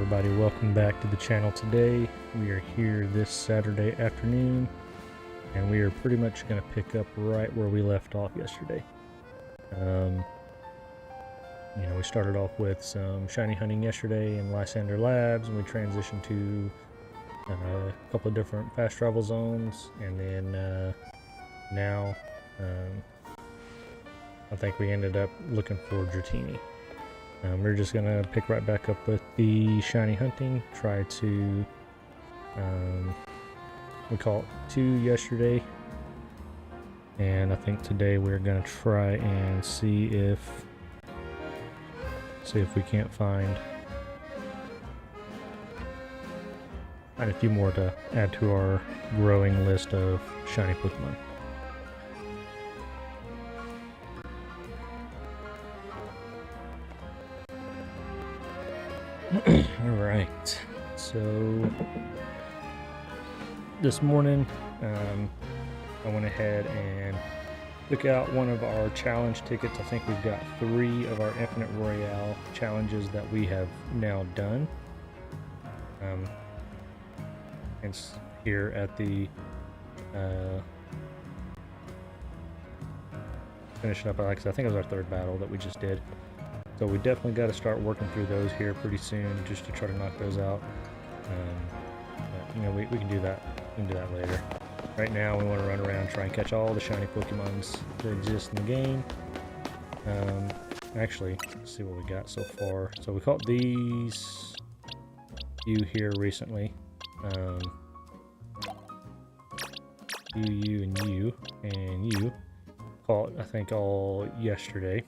everybody, welcome back to the channel. Today we are here this Saturday afternoon and we are pretty much going to pick up right where we left off yesterday. We started off with some shiny hunting yesterday in Lysander Labs, and we transitioned to a couple of different fast travel zones, and then now I think we ended up looking for Dratini. We're just going to pick right back up with the shiny hunting, try to, we caught 2 yesterday, and I think today we're going to try and see if we can't find a few more to add to our growing list of shiny Pokemon. Alright, so this morning I went ahead and took out one of our challenge tickets. I think we've got 3 of our Infinite Royale challenges that we have now done. And here at the finishing up, I think it was our 3rd battle that we just did. So we definitely got to start working through those here pretty soon, just to try to knock those out. But, we can do that. We can do that later. Right now, we want to run around, try and catch all the shiny Pokemons that exist in the game. Actually, let's see what we got so far. So we caught these few here recently. You, and you caught, I think, all yesterday.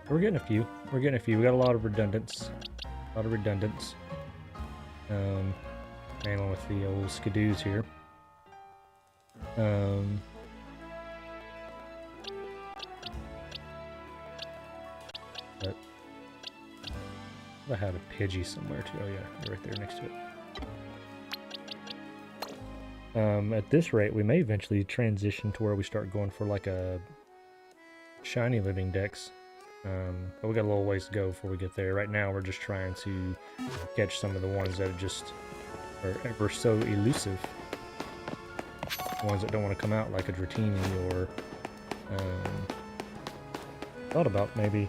We're getting a few. We got a lot of redundants. Mainly with the old skidoos here. But I had a Pidgey somewhere too. Oh yeah, right there next to it. At this rate, we may eventually transition to where we start going for like a shiny living dex. But we got a little ways to go before we get there. Right now, we're just trying to catch some of the ones that are ever so elusive. The ones that don't want to come out, like a Dratini, or thought about maybe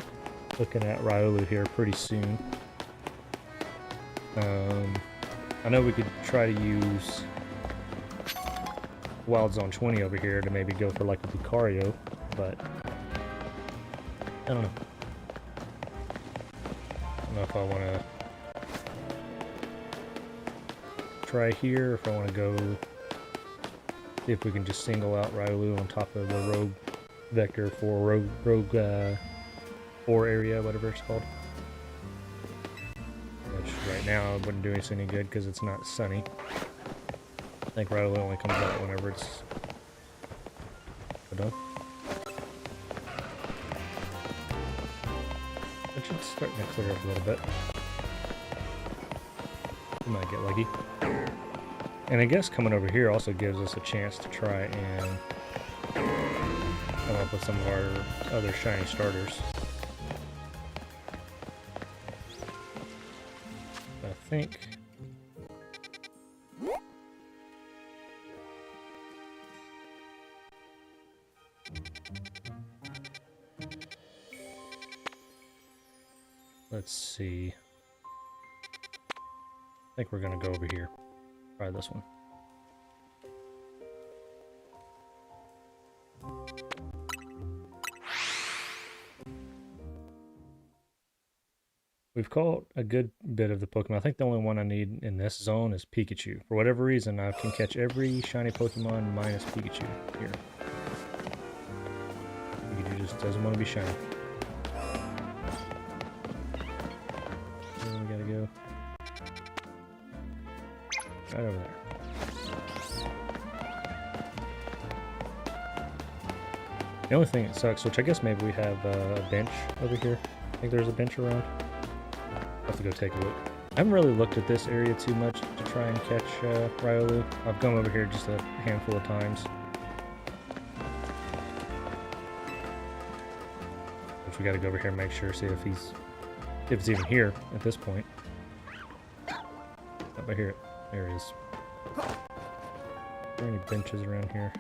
looking at Riolu here pretty soon. I know we could try to use Wild Zone 20 over here to maybe go for like a Lucario, but I don't know. I don't know if I want to try here, or if I want to go see if we can just single out Riolu on top of the Rogue Vector for Rogue 4 area, whatever it's called. Which right now wouldn't do us any good because it's not sunny. I think Riolu only comes out whenever it's done. It's starting to clear up a little bit. We might get lucky. And I guess coming over here also gives us a chance to try and come up with some of our other shiny starters. I think let's see. I think we're gonna go over here. Try this one. We've caught a good bit of the Pokemon. I think the only one I need in this zone is Pikachu. For whatever reason, I can catch every shiny Pokemon minus Pikachu here. Pikachu just doesn't want to be shiny. Right over there. The only thing that sucks, which I guess maybe we have a bench over here. I think there's a bench around. I'll have to go take a look. I haven't really looked at this area too much to try and catch Riolu. I've gone over here just a handful of times. guess we gotta go over here and make sure, see if it's even here at this point. Up here, there it is. Are there any benches around here?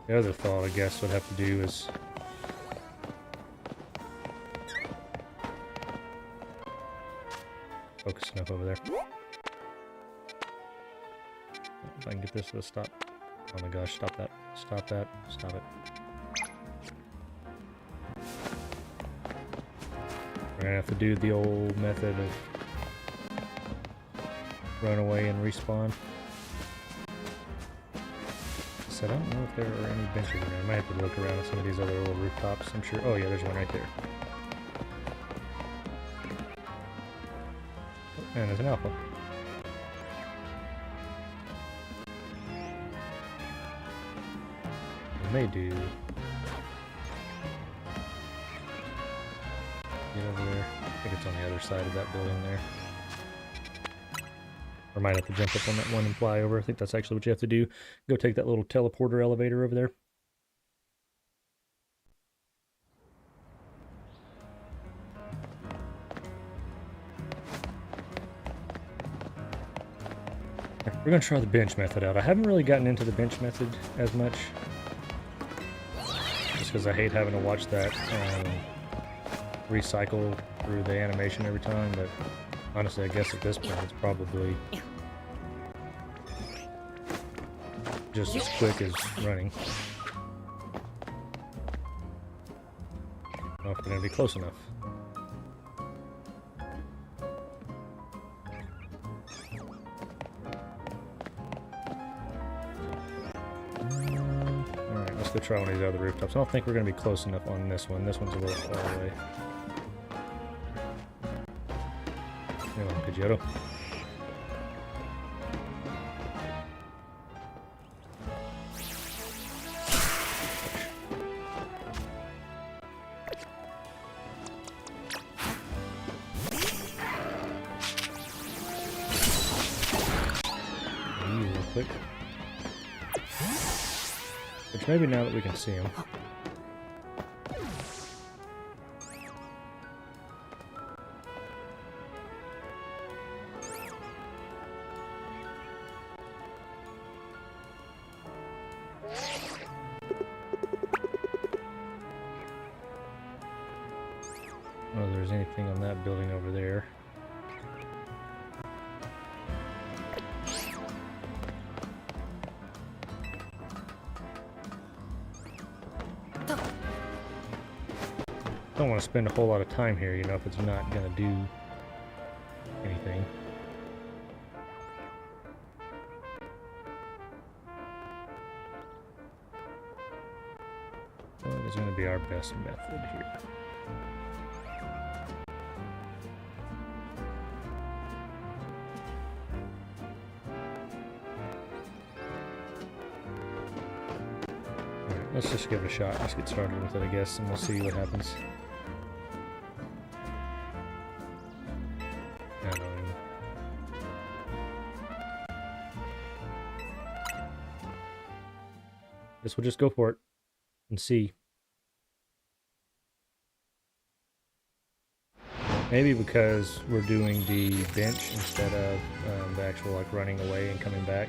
The other thought, I guess, would have to do is focus enough over there. If I can get this to stop. Oh my gosh, stop that. Stop that. Stop it. We're gonna have to do the old method of run away and respawn. So I don't know if there are any benches around. I might have to look around at some of these other little rooftops, I'm sure. Oh yeah, there's one right there. And there's an alpha. I may do... Get over there. I think it's on the other side of that building there. Or might have to jump up on that one and fly over. I think that's actually what you have to do. Go take that little teleporter elevator over there. We're going to try the bench method out. I haven't really gotten into the bench method as much. Just because I hate having to watch that recycle through the animation every time. But honestly, I guess at this point it's probably just as quick as running. I don't know if we're going to be close enough. Alright, let's go try one of these other rooftops. I don't think we're going to be close enough on this one. This one's a little far away. Come on, Pidgeotto. Real quick. Which maybe now that we can see him. Oh, there's anything on that building over there. Don't want to spend a whole lot of time here, you know, if it's not going to do anything. What is going to be our best method here? Alright, let's just give it a shot. Let's get started with it, I guess, and we'll see what happens. Guess we'll just go for it and see. Maybe because we're doing the bench instead of the actual like running away and coming back,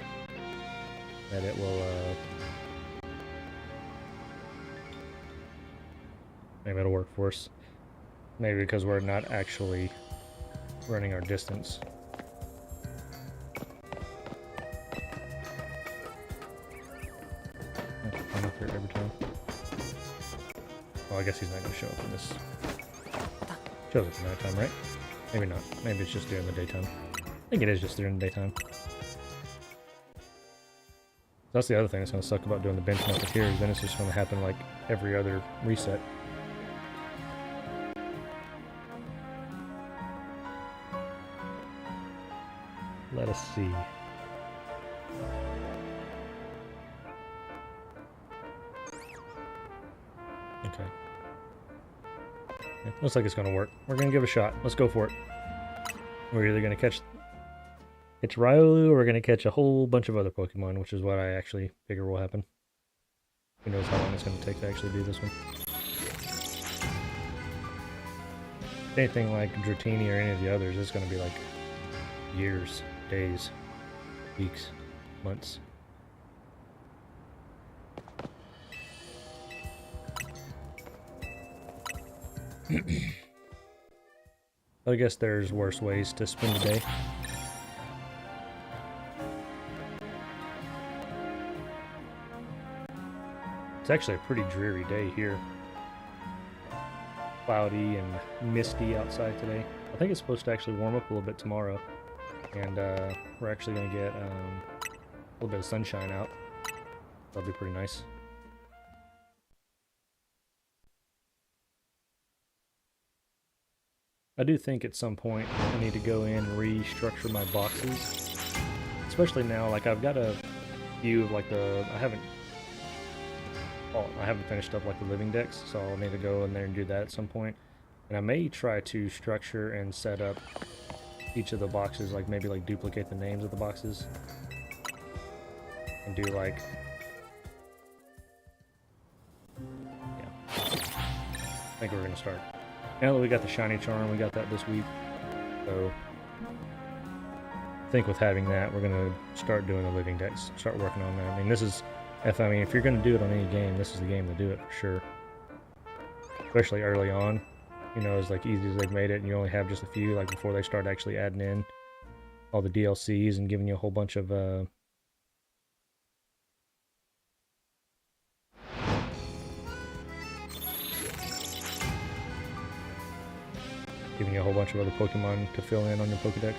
that it will maybe it'll work for us. Maybe because we're not actually running our distance. Every time. Well, I guess he's not going to show up in this. Shows up at nighttime, right? Maybe not. Maybe it's just during the daytime. I think it is just during the daytime. That's the other thing that's going to suck about doing the bench method here, is then it's just going to happen like every other reset. Let us see. Okay. Yeah, looks like it's gonna work. We're gonna give it a shot. Let's go for it. We're either gonna catch Riolu or we're gonna catch a whole bunch of other Pokemon, which is what I actually figure will happen. Who knows how long it's going to take to actually do this one. Anything like Dratini or any of the others, it's going to be like years, days, weeks, months. I guess there's worse ways to spend a day. It's actually a pretty dreary day here. Cloudy and misty outside today. I think it's supposed to actually warm up a little bit tomorrow. And we're actually going to get a little bit of sunshine out. That'll be pretty nice. I do think at some point I need to go in and restructure my boxes. Especially now, like I've got a few of like I haven't finished up like the living decks, so I'll need to go in there and do that at some point. And I may try to structure and set up each of the boxes, like maybe like duplicate the names of the boxes. And do like... yeah. I think we're going to start. Now that we got the shiny charm, we got that this week. So I think with having that, we're going to start doing the living decks, start working on that. I mean, this is... if you're going to do it on any game, this is the game to do it for sure. Especially early on, you know, as like easy as they've made it, and you only have just a few, like before they start actually adding in all the DLCs and giving you a whole bunch of other Pokemon to fill in on your Pokedex.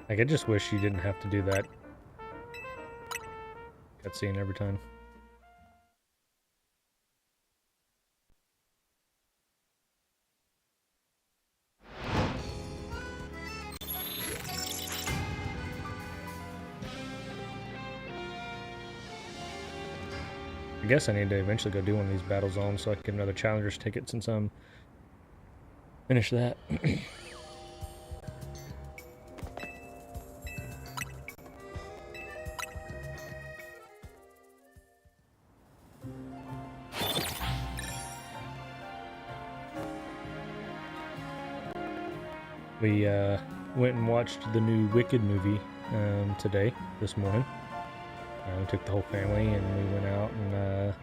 Like, I just wish you didn't have to do that cutscene every time. I guess I need to eventually go do one of these battle zones so I can get another challenger's ticket since I'm finished that. We went and watched the new Wicked movie this morning. We took the whole family and we went out and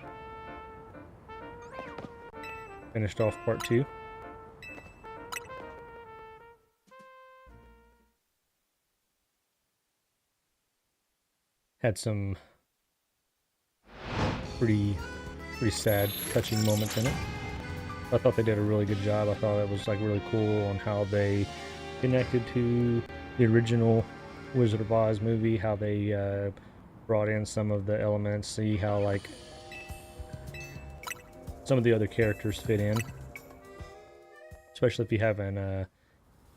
finished off part 2. Had some pretty sad, touching moments in it. I thought they did a really good job. I thought it was like really cool on how they connected to the original Wizard of Oz movie, how they brought in some of the elements, see how like some of the other characters fit in. Especially if you haven't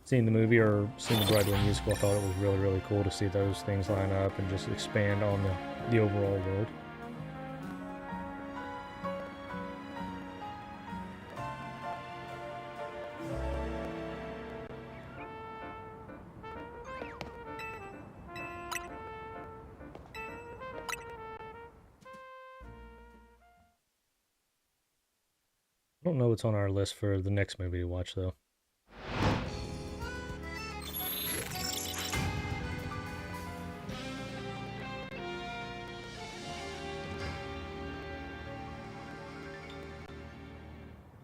seen the movie or seen the Broadway musical, I thought it was really cool to see those things line up and just expand on the overall world. I don't know what's on our list for the next movie to watch, though.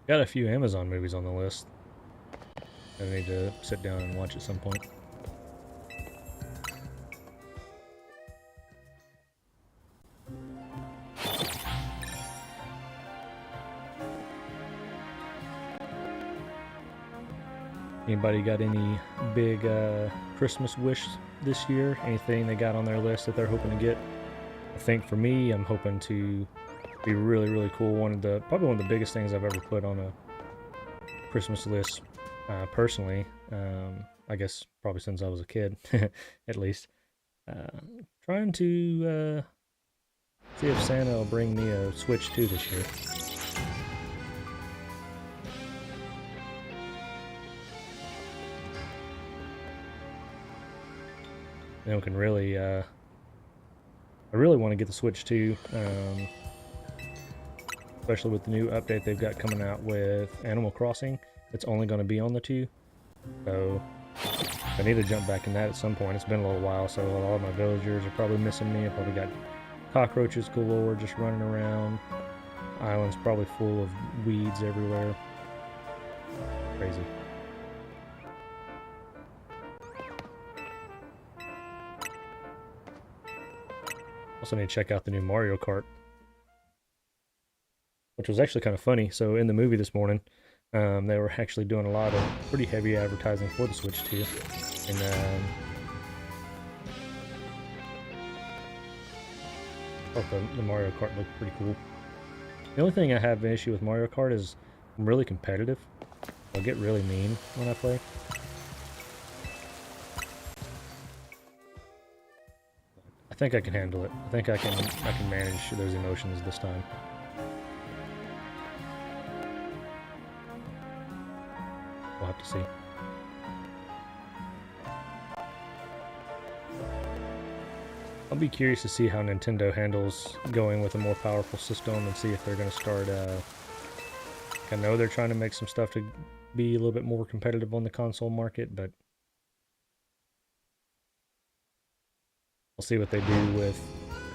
Got a few Amazon movies on the list. I need to sit down and watch at some point. Anybody got any big Christmas wish this year? Anything they got on their list that they're hoping to get? I think for me, I'm hoping to be really, really cool. Probably one of the biggest things I've ever put on a Christmas list, personally. I guess probably since I was a kid, at least. Trying to see if Santa will bring me a Switch 2 this year. Then we can really, I really want to get the Switch 2, especially with the new update they've got coming out with Animal Crossing. It's only going to be on the 2, so I need to jump back in that at some point. It's been a little while, so a lot of my villagers are probably missing me. I probably got cockroaches galore just running around. Island's probably full of weeds everywhere. Crazy. Also need to check out the new Mario Kart, which was actually kind of funny. So in the movie this morning, they were actually doing a lot of pretty heavy advertising for the Switch 2. And I thought the Mario Kart looked pretty cool. The only thing I have an issue with Mario Kart is I'm really competitive. I'll get really mean when I play. I think I can handle it. I think I can manage those emotions this time. We'll have to see. I'll be curious to see how Nintendo handles going with a more powerful system and see if they're going to start, I know they're trying to make some stuff to be a little bit more competitive on the console market, but we'll see what they do with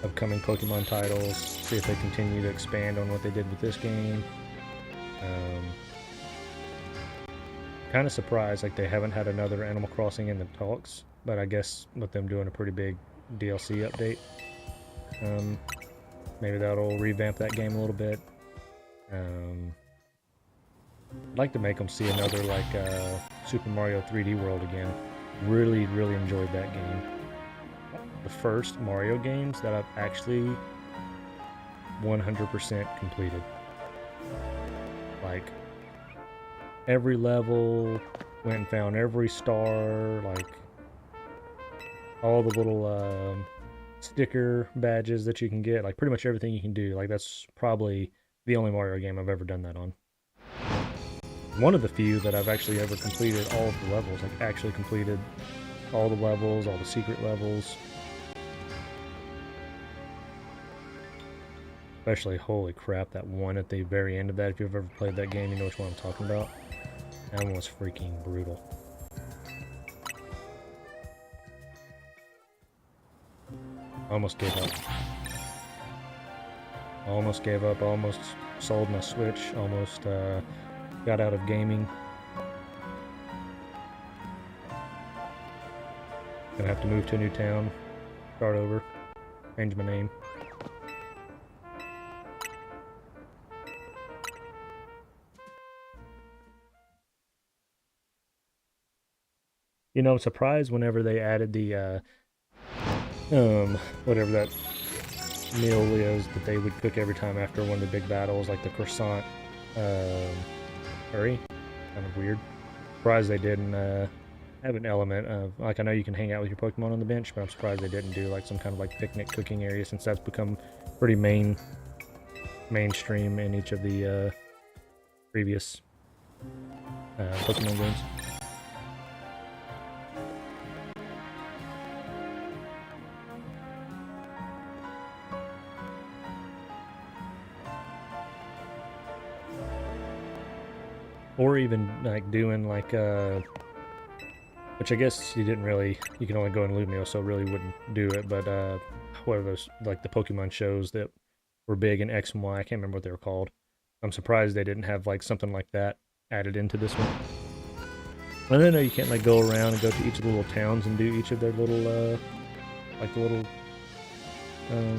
upcoming Pokemon titles, see if they continue to expand on what they did with this game. Kind of surprised, like they haven't had another Animal Crossing in the talks, but I guess with them doing a pretty big DLC update, maybe that'll revamp that game a little bit. I'd like to make them see another like Super Mario 3D World again. Really enjoyed that game. The first Mario games that I've actually 100% completed. Like every level, went and found every star, like all the little sticker badges that you can get, like pretty much everything you can do. Like that's probably the only Mario game I've ever done that on. One of the few that I've actually ever completed all of the levels, like actually completed all the levels, all the secret levels. Especially, holy crap, that one at the very end of that. If you've ever played that game, you know which one I'm talking about. That one was freaking brutal. Almost gave up. Almost gave up, almost sold my Switch, almost got out of gaming. Gonna have to move to a new town, start over, change my name. You know, I'm surprised whenever they added the, whatever that meal is that they would cook every time after one of the big battles, like the croissant, curry. Kind of weird. Surprised they didn't, have an element of, like, I know you can hang out with your Pokemon on the bench, but I'm surprised they didn't do, like, some kind of, like, picnic cooking area, since that's become pretty mainstream in each of the, previous, Pokemon games. Or even like doing like which I guess you didn't really, you can only go in Lumiose, so really wouldn't do it, but what are those, like the Pokemon shows that were big in X and Y, I can't remember what they were called. I'm surprised they didn't have like something like that added into this one. And I know you can't like go around and go to each of the little towns and do each of their little like the little I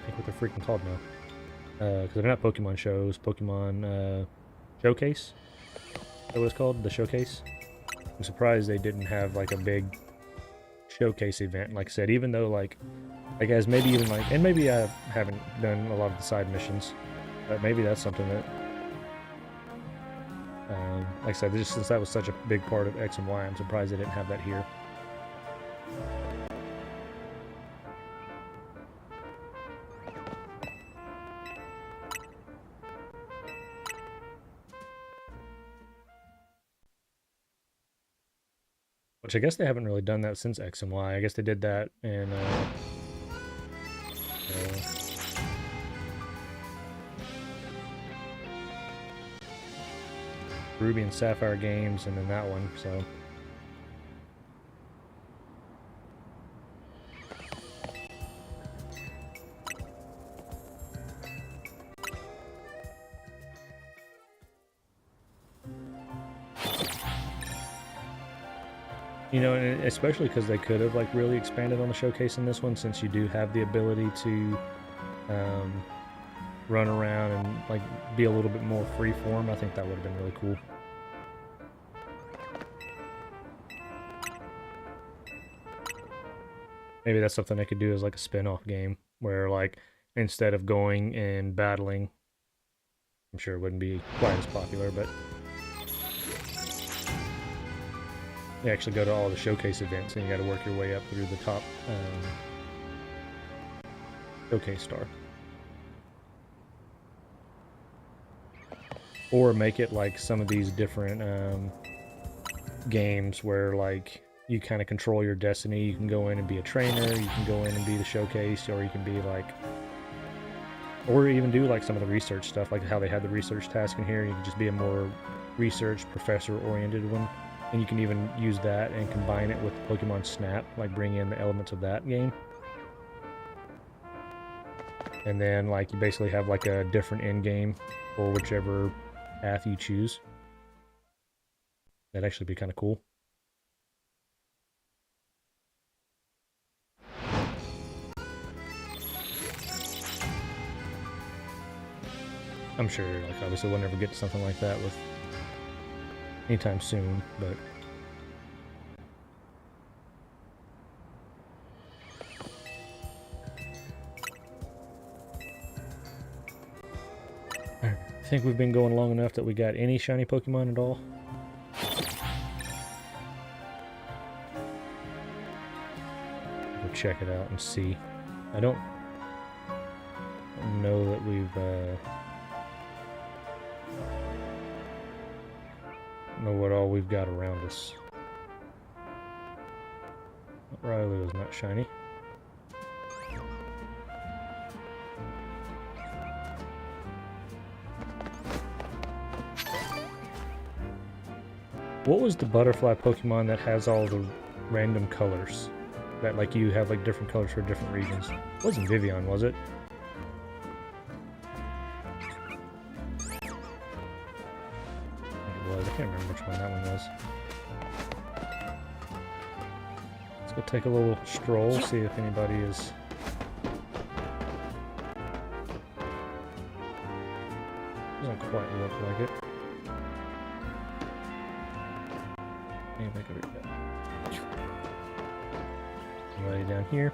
think what they're freaking called now. Because they're not Pokemon shows, Pokemon Showcase? Is that what it's called? The Showcase? I'm surprised they didn't have like a big showcase event. Like I said, even though like I guess maybe even like, and maybe I haven't done a lot of the side missions, but maybe that's something that, like I said, just since that was such a big part of X and Y, I'm surprised they didn't have that here. Which I guess they haven't really done that since X and Y. I guess they did that in Ruby and Sapphire games, and then that one, so. You know, and especially because they could have like really expanded on the showcase in this one, since you do have the ability to run around and like be a little bit more free form. I think that would have been really cool. Maybe that's something they could do as like a spin-off game where like instead of going and battling, I'm sure it wouldn't be quite as popular, but you actually go to all the showcase events and you got to work your way up through the top showcase star. Or make it like some of these different games where like you kind of control your destiny. You can go in and be a trainer, you can go in and be the showcase, or you can be like, or even do like some of the research stuff, like how they had the research task in here. You can just be a more research professor oriented one. And you can even use that and combine it with Pokemon Snap, like bring in the elements of that game. And then like you basically have like a different end game for whichever path you choose. That'd actually be kind of cool. I'm sure, like, obviously we'll never get to something like that with anytime soon, but I think we've been going long enough that we got any shiny Pokemon at all. Go check it out and see. I don't know that we've know what all we've got around us. Riley was not shiny. What was the butterfly Pokemon that has all the random colors? That like you have like different colors for different regions. It wasn't Vivian, was it? It was. I can't remember which one that one was. Let's go take a little stroll, see if anybody is... Doesn't quite look like it. Anybody down here?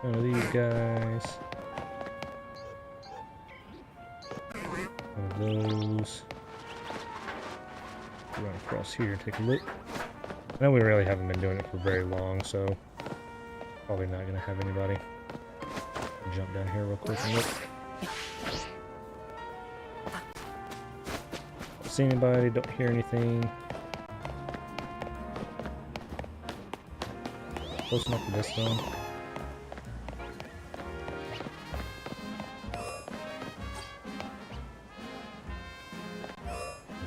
One of these guys. One of those. Run across here and take a look. I know we really haven't been doing it for very long, so probably not gonna have anybody. Jump down here real quick and look. Don't see anybody, don't hear anything. Close enough for this zone.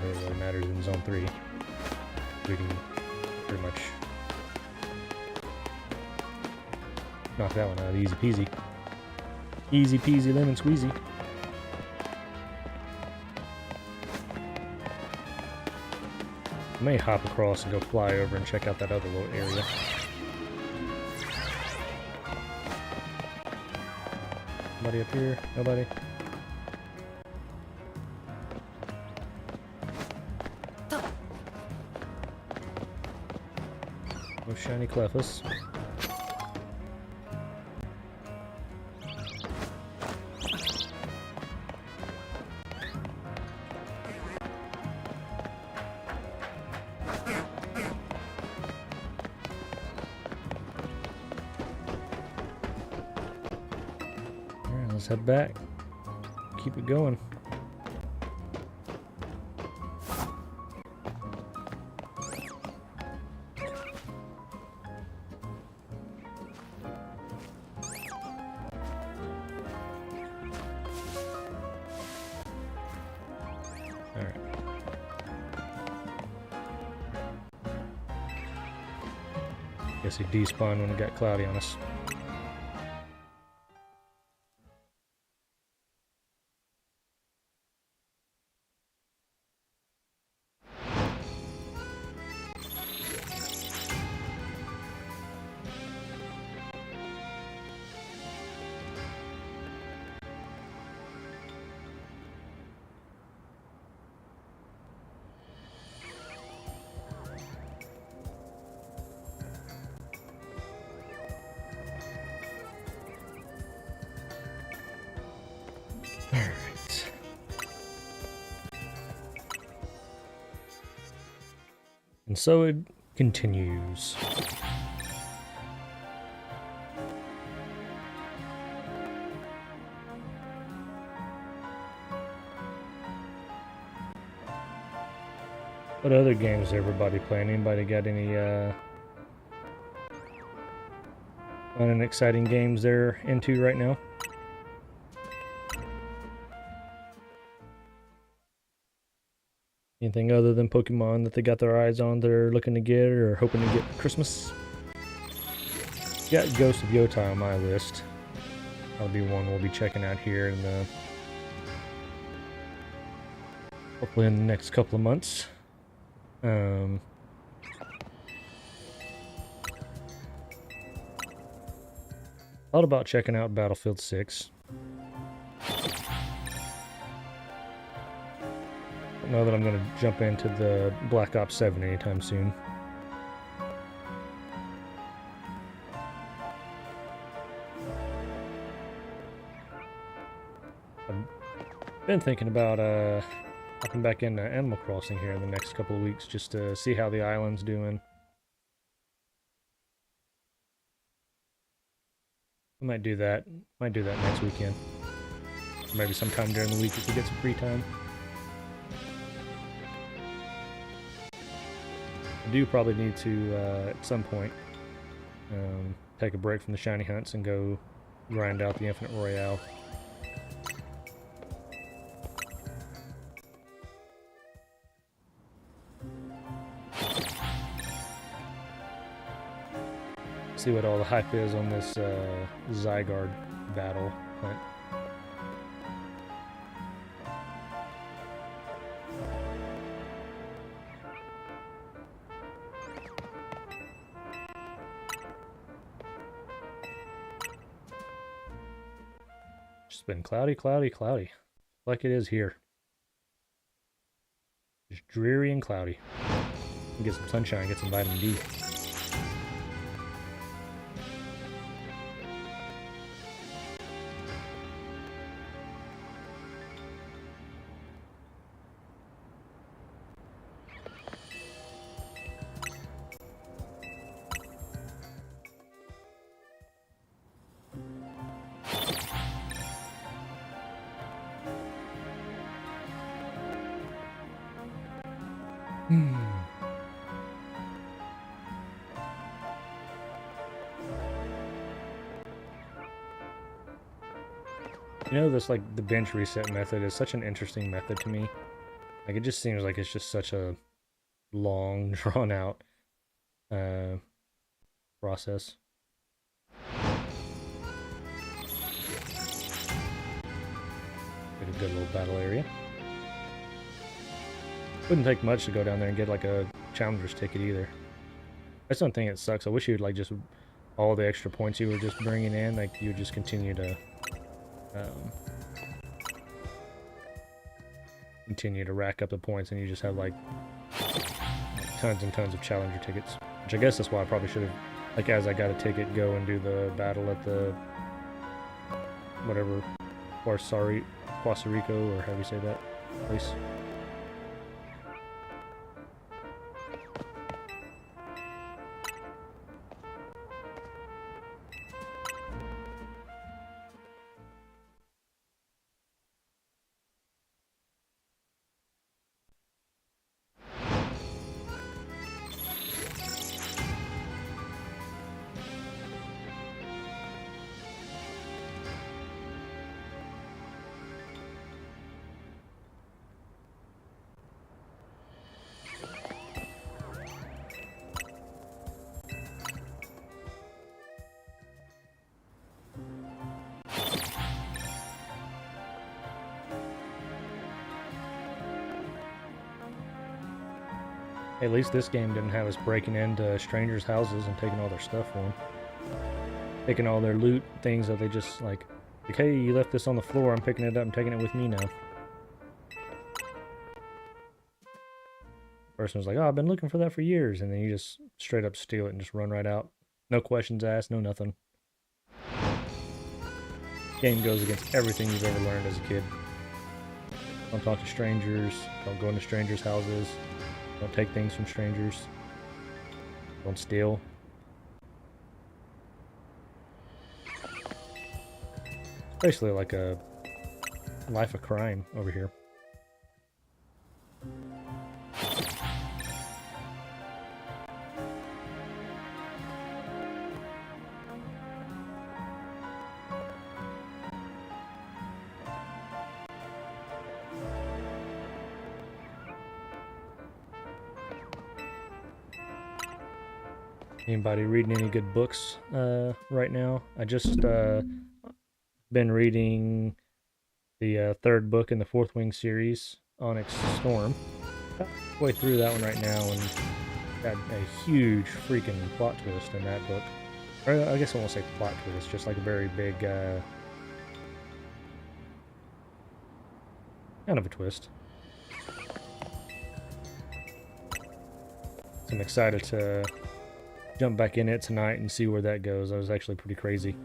It really matters in zone 3. We can pretty much knock that one out easy peasy. Easy peasy lemon squeezy. I may hop across and go fly over and check out that other little area. Nobody up here? Nobody? No shiny Clefus. Alright, let's head back. Keep it going. Alright. Guess he despawned when it got cloudy on us. Alright. And so it continues. What other games is everybody playing? Anybody got any fun and exciting games they're into right now? Anything other than Pokemon that they got their eyes on they're looking to get or hoping to get for Christmas? Got Ghost of Yotai on my list. That'll be one we'll be checking out here in the hopefully in the next couple of months. Thought about checking out Battlefield 6. Don't know that I'm going to jump into the Black Ops 7 anytime soon. I've been thinking about hopping back into Animal Crossing here in the next couple of weeks just to see how the island's doing. I might do that. Might do that next weekend. Or maybe sometime during the week if we get some free time. I do probably need to, at some point, take a break from the shiny hunts and go grind out the Infinite Royale. See what all the hype is on this Zygarde battle hunt. It's been cloudy, cloudy, cloudy. Like it is here. Just dreary and cloudy. Get some sunshine, get some vitamin D. You know, this, like, the bench reset method is such an interesting method to me. Like, it just seems like it's just such a long, drawn-out process. Get a good little battle area. Wouldn't take much to go down there and get, like, a challenger's ticket either. I just don't think it sucks. I wish you'd, like, just all the extra points you were just bringing in, like, you would just continue to rack up the points and you just have like tons and tons of challenger tickets, Which I guess that's why I probably should have, like, as I got a ticket, go and do the battle at the, whatever, Puerto Rico, or how do you say that place? At least this game didn't have us breaking into strangers' houses and taking all their stuff for them. Taking all their loot, things that they just like, hey, you left this on the floor, I'm picking it up and taking it with me now. Person was like, oh, I've been looking for that for years, and then you just straight up steal it and just run right out. No questions asked, no nothing. Game goes against everything you've ever learned as a kid. Don't talk to strangers, don't go into strangers' houses, don't take things from strangers, don't steal. It's basically like a life of crime over here. Anybody reading any good books right now? I just been reading the third book in the Fourth Wing series, Onyx Storm. Halfway through that one right now, and got a huge freaking plot twist in that book. Or I guess I won't say plot twist, just like a very big kind of a twist. So I'm excited to jump back in it tonight and see where that goes. That was actually pretty crazy.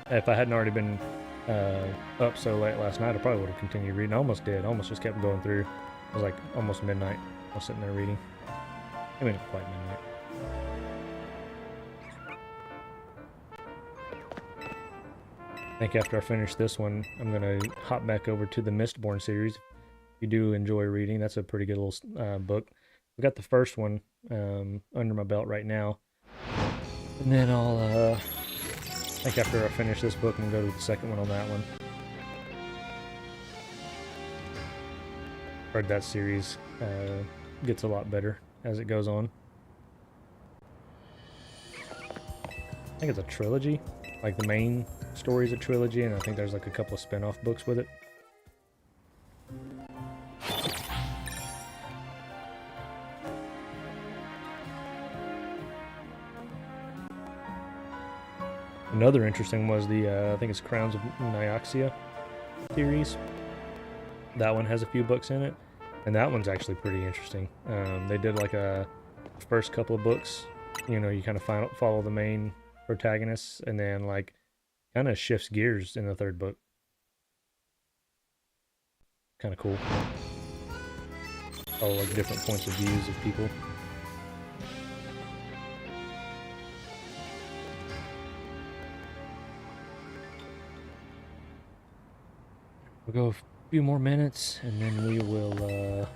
If I hadn't already been up so late last night, I probably would have continued reading. I almost did. I almost just kept going through. It was like almost midnight. I was sitting there reading. I mean, not quite midnight. I think after I finish this one, I'm going to hop back over to the Mistborn series. If you do enjoy reading, that's a pretty good little book. I've got the first one under my belt right now. And then I'll, I think after I finish this book, I'm going to go to the second one on that one. Heard that series gets a lot better as it goes on. I think it's a trilogy. Like the main story is a trilogy, and I think there's like a couple of spin-off books with it. Another interesting was the, I think it's Crowns of Nioxia series. That one has a few books in it, and that one's actually pretty interesting. They did like a first couple of books, you know, you kind of follow the main protagonists, and then like kind of shifts gears in the third book. Kind of cool. All like different points of views of people. We'll go a few more minutes, and then we will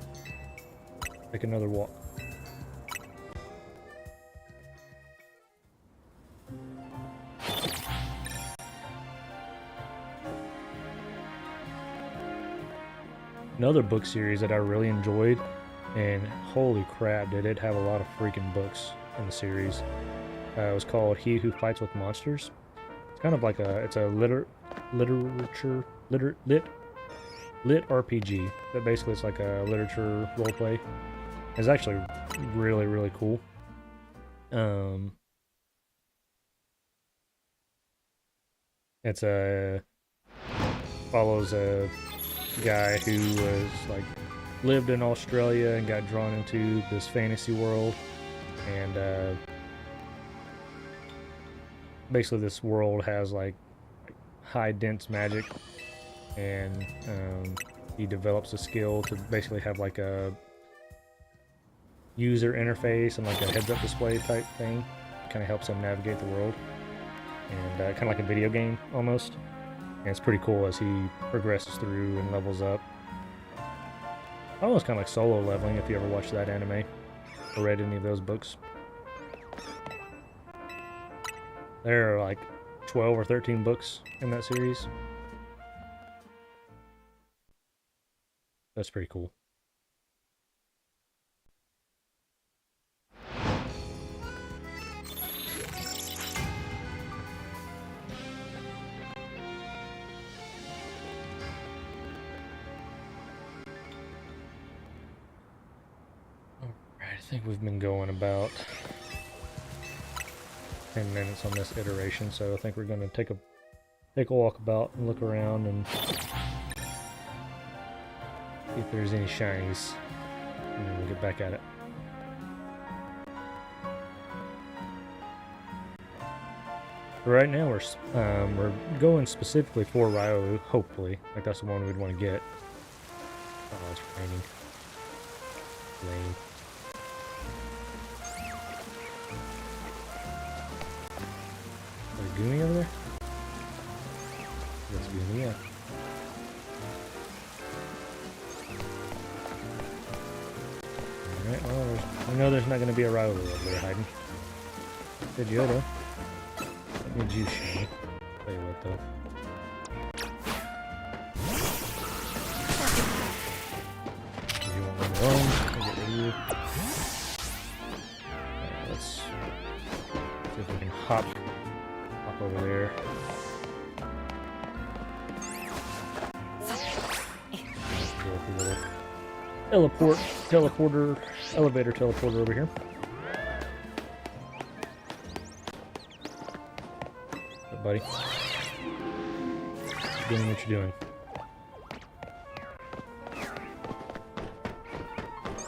take another walk. Another book series that I really enjoyed, and holy crap, did it have a lot of freaking books in the series. It was called He Who Fights with Monsters. It's kind of like it's a lit RPG, but basically it's like a literature roleplay. It's actually really, really cool. It's follows a guy who was like lived in Australia and got drawn into this fantasy world, and basically this world has like high dense magic, and he develops a skill to basically have like a user interface and like a heads-up display type thing. Kind of helps him navigate the world, and kind of like a video game almost. And it's pretty cool as he progresses through and levels up. Almost kind of like Solo Leveling, if you ever watched that anime or read any of those books. There are like 12 or 13 books in that series. That's pretty cool. I think we've been going about 10 minutes on this iteration, so I think we're going to take a walk about and look around and see if there's any shinies, and then we'll get back at it. Right now we're going specifically for Riolu, hopefully. Like that's the one we'd want to get. Oh, it's raining. Lame. Goomy over there? That's Goomy, yeah. Alright, well, we know there's not going to be a Riolu over there hiding. Good Yoda. Let me juice you. Tell you what, though. If you want one alone, I'll get rid of you. Alright, let's see if we can hop over there. Elevator teleporter over here. Hey, buddy. Keep doing what you're doing.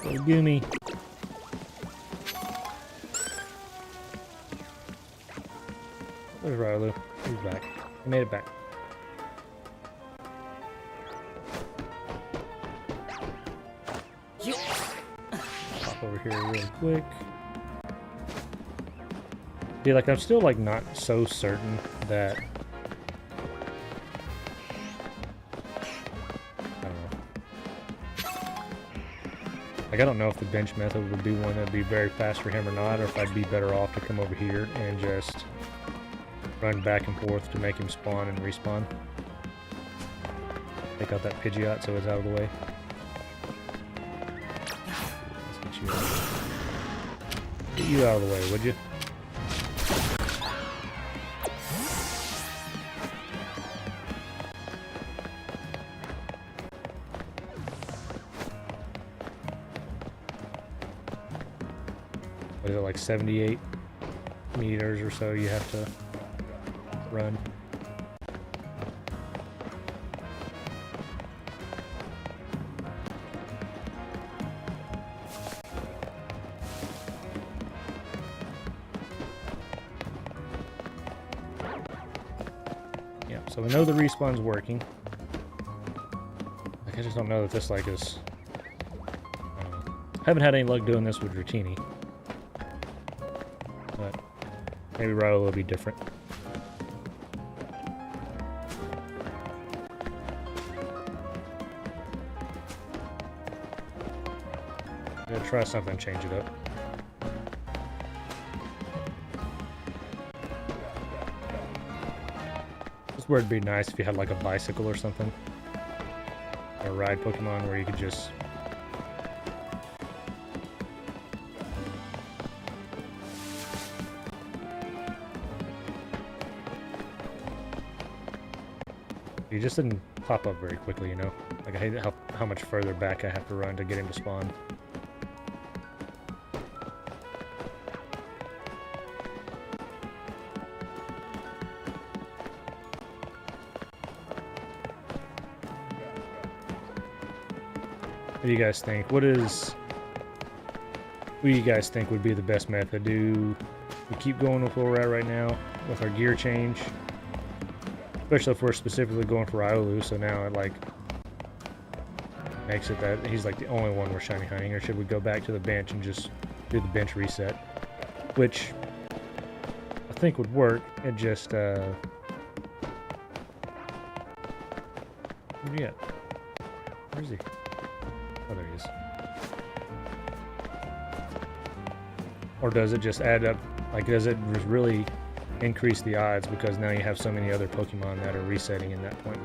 Little Goomy. There's Riolu. He's back. He made it back. Pop over here real quick. Yeah, like I'm still like not so certain that I don't know if the bench method would be one that'd be very fast for him or not, or if I'd be better off to come over here and just run back and forth to make him spawn and respawn. Take out that Pidgeot so it's out of the way. Let's get you out. Get you out of the way, would you? What is it, like 78 meters or so you have to run? Yeah, so we know the respawn's working. Like, I just don't know that this like is... I haven't had any luck doing this with Dratini. But maybe Riolu will be different. I'm gonna try something, change it up. This would be nice if you had like a bicycle or something. Or a ride Pokemon where you could just... He just didn't pop up very quickly, you know? Like, I hate how much further back I have to run to get him to spawn. What do you guys think? What do you guys think would be the best method? Do we keep going with where we're at right now with our gear change? Especially if we're specifically going for Iolu, so now it like makes it that he's like the only one we're shiny hunting, or should we go back to the bench and just do the bench reset? Which I think would work. It just where'd he get? Where is he? Oh, there he is. Or does it just add up? Like, does it really increase the odds because now you have so many other Pokemon that are resetting in that point?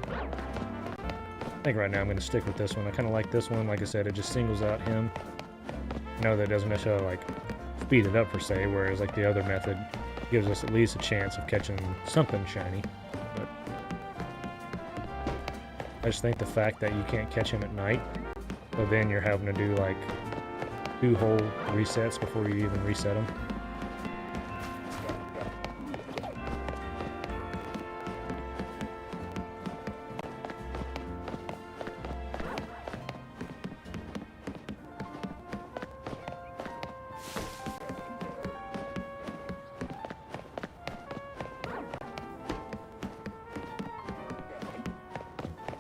I think right now I'm going to stick with this one. I kind of like this one. Like I said, it just singles out him. I know that doesn't necessarily like speed it up per se, whereas like the other method gives us at least a chance of catching something shiny. But I just think the fact that you can't catch him at night, so then you're having to do like 2 whole resets before you even reset them.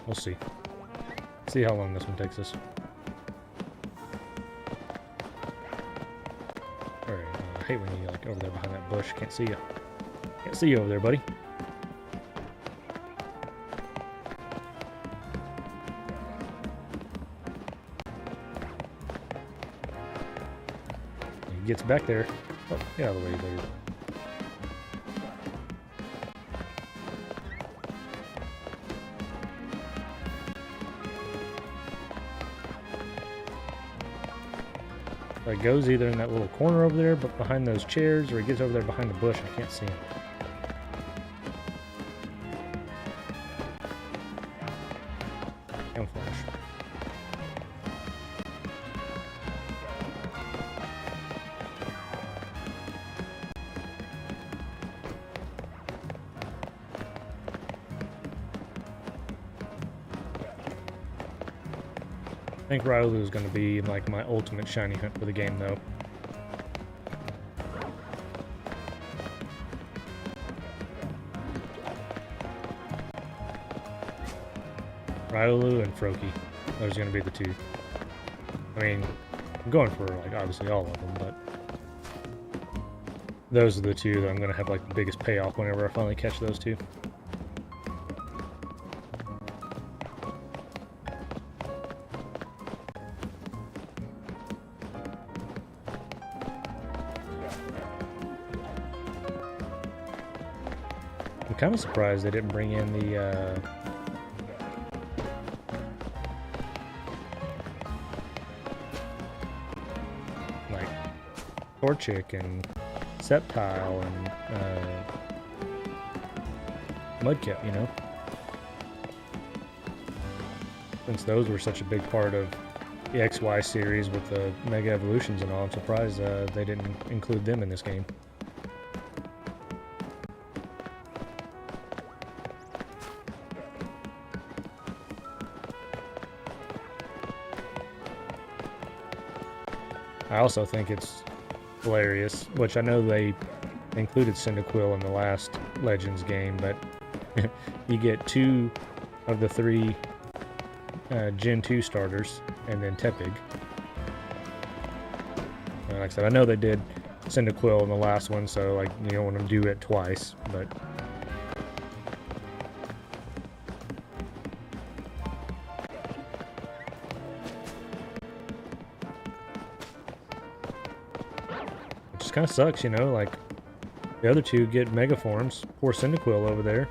We'll see. See how long this one takes us. Alright, I hate when you like over there behind that bush. Can't see you. Can't see you over there, buddy. He gets back there. Oh, get out of the way, buddy. So he goes either in that little corner over there, but behind those chairs, or he gets over there behind the bush. I can't see him. Camouflage. I think Riolu is going to be like my ultimate shiny hunt for the game, though. Riolu and Froakie. Those are going to be the 2. I mean, I'm going for like obviously all of them, but those are the 2 that I'm going to have like the biggest payoff whenever I finally catch those 2. I'm kind of surprised they didn't bring in the like Torchic and Sceptile and Mudkip, you know, since those were such a big part of the XY series with the Mega Evolutions and all. I'm surprised they didn't include them in this game. I also think it's hilarious, which I know they included Cyndaquil in the last Legends game, but you get 2 of the 3 Gen 2 starters, and then Tepig. Like I said, I know they did Cyndaquil in the last one, so like you don't want to do it twice, but kind of sucks, you know, like the other 2 get Mega Forms. Poor Cyndaquil over there.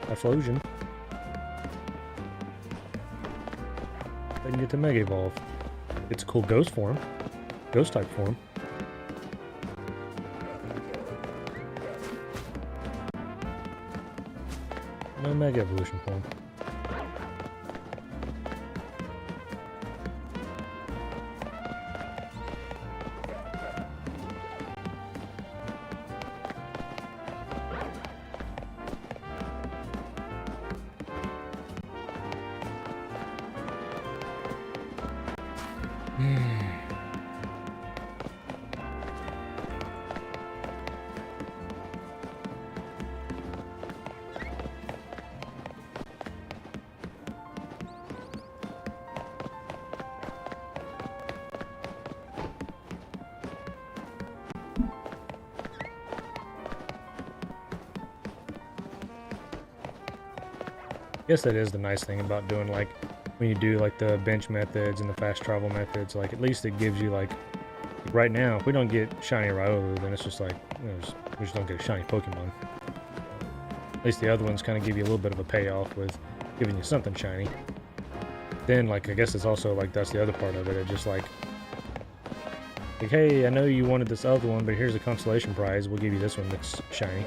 Typhlosion. They can get to Mega Evolve. It's a cool Ghost form. Ghost type form. No Mega Evolution form. I guess that is the nice thing about doing, like, when you do like the bench methods and the fast travel methods, like at least it gives you like right now, if we don't get shiny Riolu, then it's just like, you know, we just don't get a shiny Pokemon. At least the other ones kind of give you a little bit of a payoff with giving you something shiny. Then, like, I guess it's also like that's the other part of it. It just like, hey, I know you wanted this other one, but here's a consolation prize. We'll give you this one that's shiny.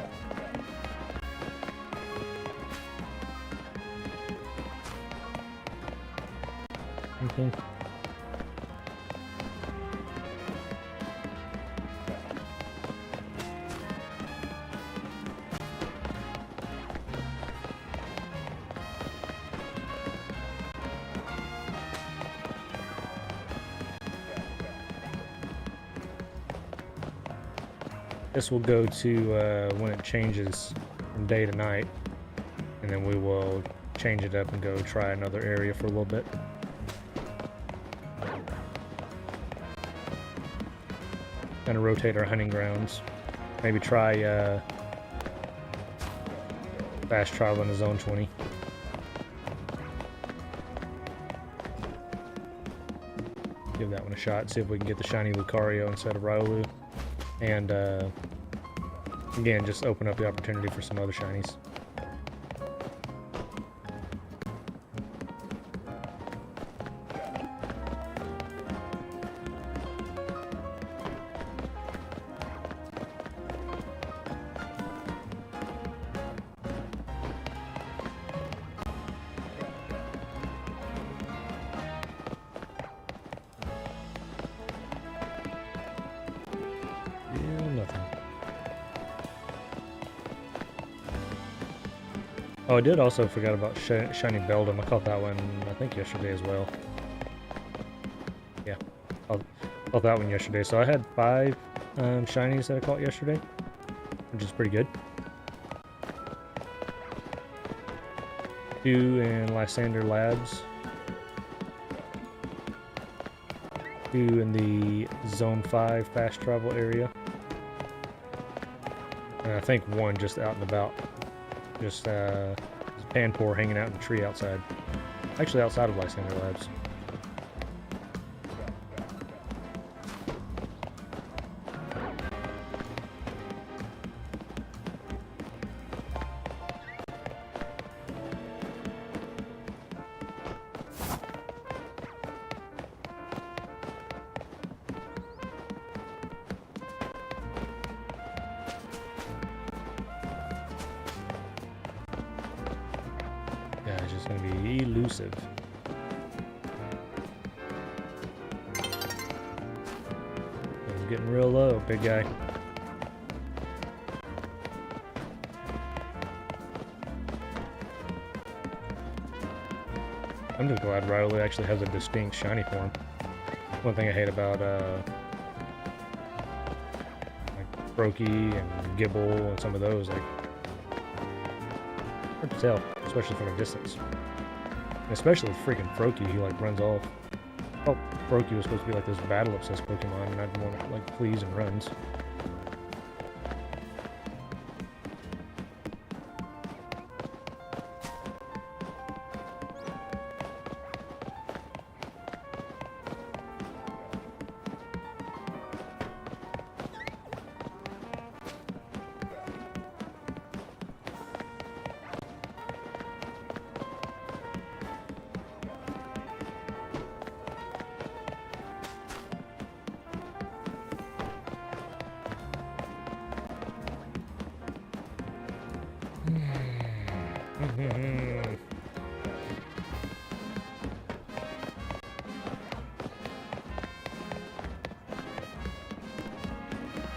Okay. This will go to when it changes from day to night, and then we will change it up and go try another area for a little bit. Kind of rotate our hunting grounds. Maybe try fast travel in the zone 20. Give that one a shot. See if we can get the shiny Lucario instead of Riolu. And again, just open up the opportunity for some other shinies. Oh, I did also forget about Shiny Beldum. I caught that one, I think, yesterday as well. Yeah, I caught that one yesterday. So I had 5 shinies that I caught yesterday, which is pretty good. 2 in Lysander Labs. 2 in the Zone 5 fast travel area. And I think 1 just out and about. Just Panpour hanging out in the tree outside. Actually outside of Lysander Labs. Yeah, it's just gonna be elusive. I'm getting real low, big guy. I'm just glad Riolu actually has a distinct shiny form. One thing I hate about like Brokey and Gibble and some of those, like, hard to tell, especially from a distance. And especially with freaking Brokey, he like runs off. Oh, Brokey was supposed to be like this battle obsessed Pokemon, and I didn't want to like flees and runs.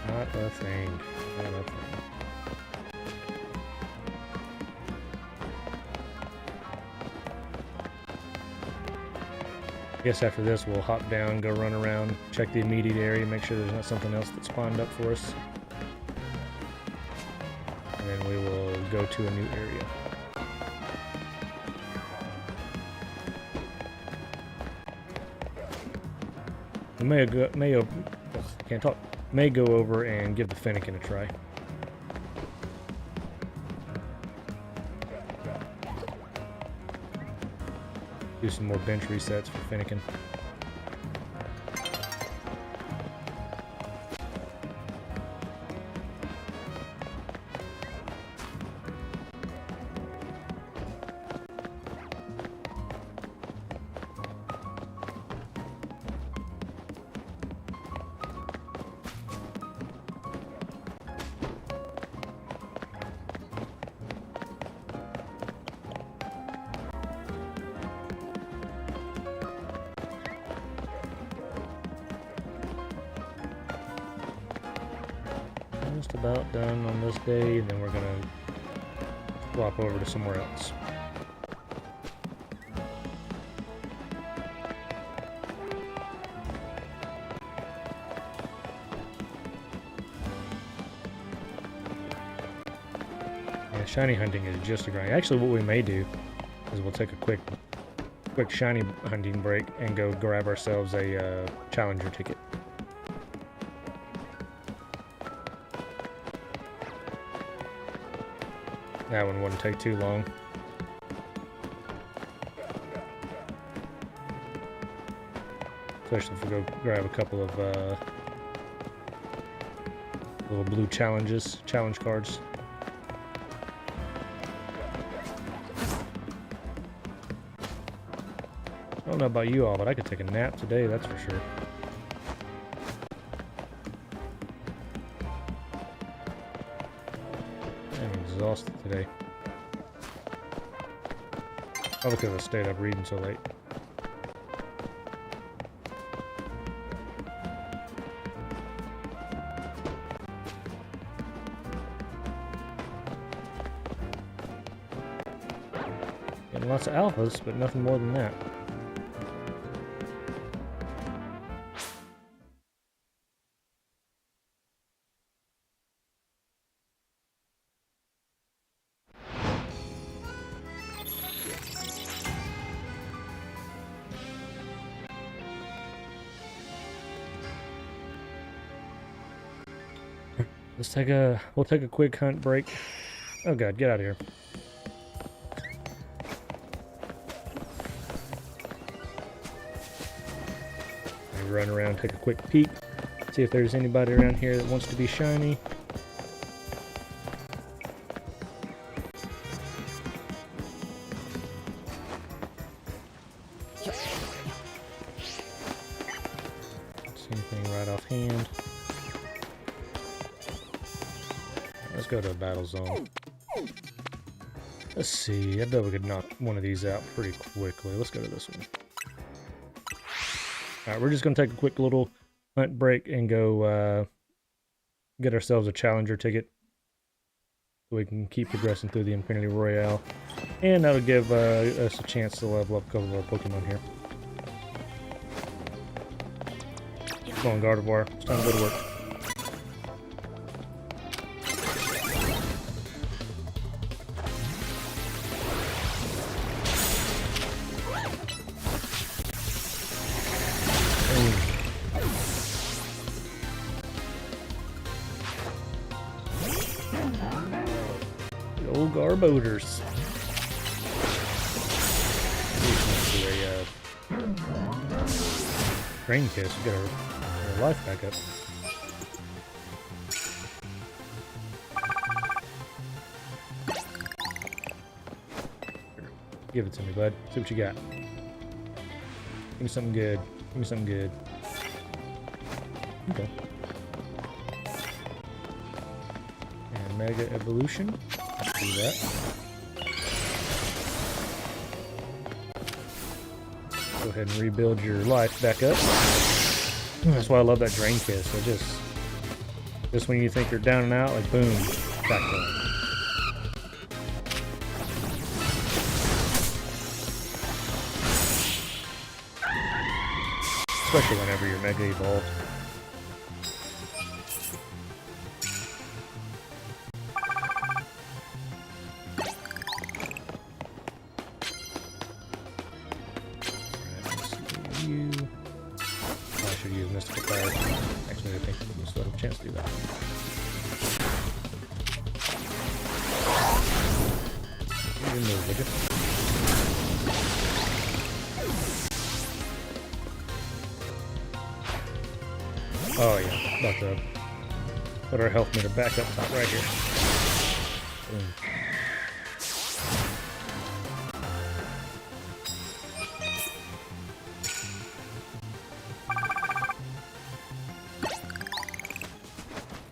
Not a thing. Not a thing. I guess after this we'll hop down, go run around, check the immediate area, make sure there's not something else that spawned up for us. And then we will go to a new area. May go over and give the Finnegan a try. Do some more bench resets for Finnegan. Just about done on this day, and then we're gonna swap over to somewhere else. Yeah, shiny hunting is just a grind. Actually, what we may do is we'll take a quick shiny hunting break and go grab ourselves a challenger ticket. That one wouldn't take too long. Especially if we go grab a couple of little blue challenge cards. I don't know about you all, but I could take a nap today, that's for sure. Exhausted today. Probably because I stayed up reading so late. Getting lots of alphas, but nothing more than that. We'll take a quick hunt break. Oh god, get out of here. Run around, take a quick peek, see if there's anybody around here that wants to be shiny. See anything right offhand. Let's go to a battle zone. Let's see, I bet we could knock one of these out pretty quickly. Let's go to this one. Alright, we're just going to take a quick little hunt break and go get ourselves a challenger ticket so we can keep progressing through the Infinity Royale. And that'll give us a chance to level up a couple of our Pokemon here. Come on, Gardevoir. It's time to go to work. Old Garboders. Drain Kiss, we got our life back up. Give it to me, bud. See what you got. Give me something good. Give me something good. Okay. And Mega Evolution. Let's do that. Go ahead and rebuild your life back up. That's why I love that Drain Kiss. So just when you think you're down and out, like boom, back up. especially whenever you're mega evolved. I should use Mystical Fire. Actually, I think we'll still have a chance to do that. You can move, would you? Oh yeah, about to put our health meter back up top right here.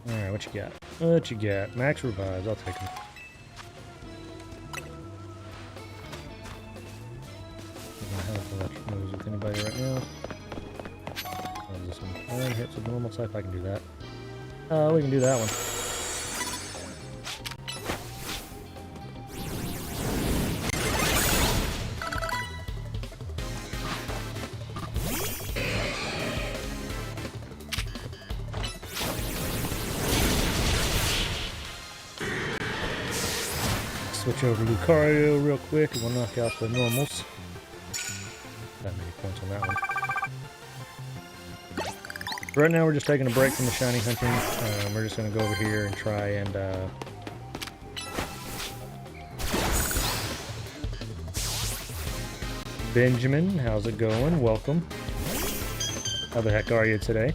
Alright, what you got? What you got? Max revives, I'll take them. I don't have electric moves with anybody right now. What is this one? One hits with normal type, I can do that. We can do that one. Switch over to Lucario real quick and we'll knock out the normals. That many points on that one. Right now we're just taking a break from the shiny hunting. We're just going to go over here and try and Benjamin, how's it going? Welcome. How the heck are you today?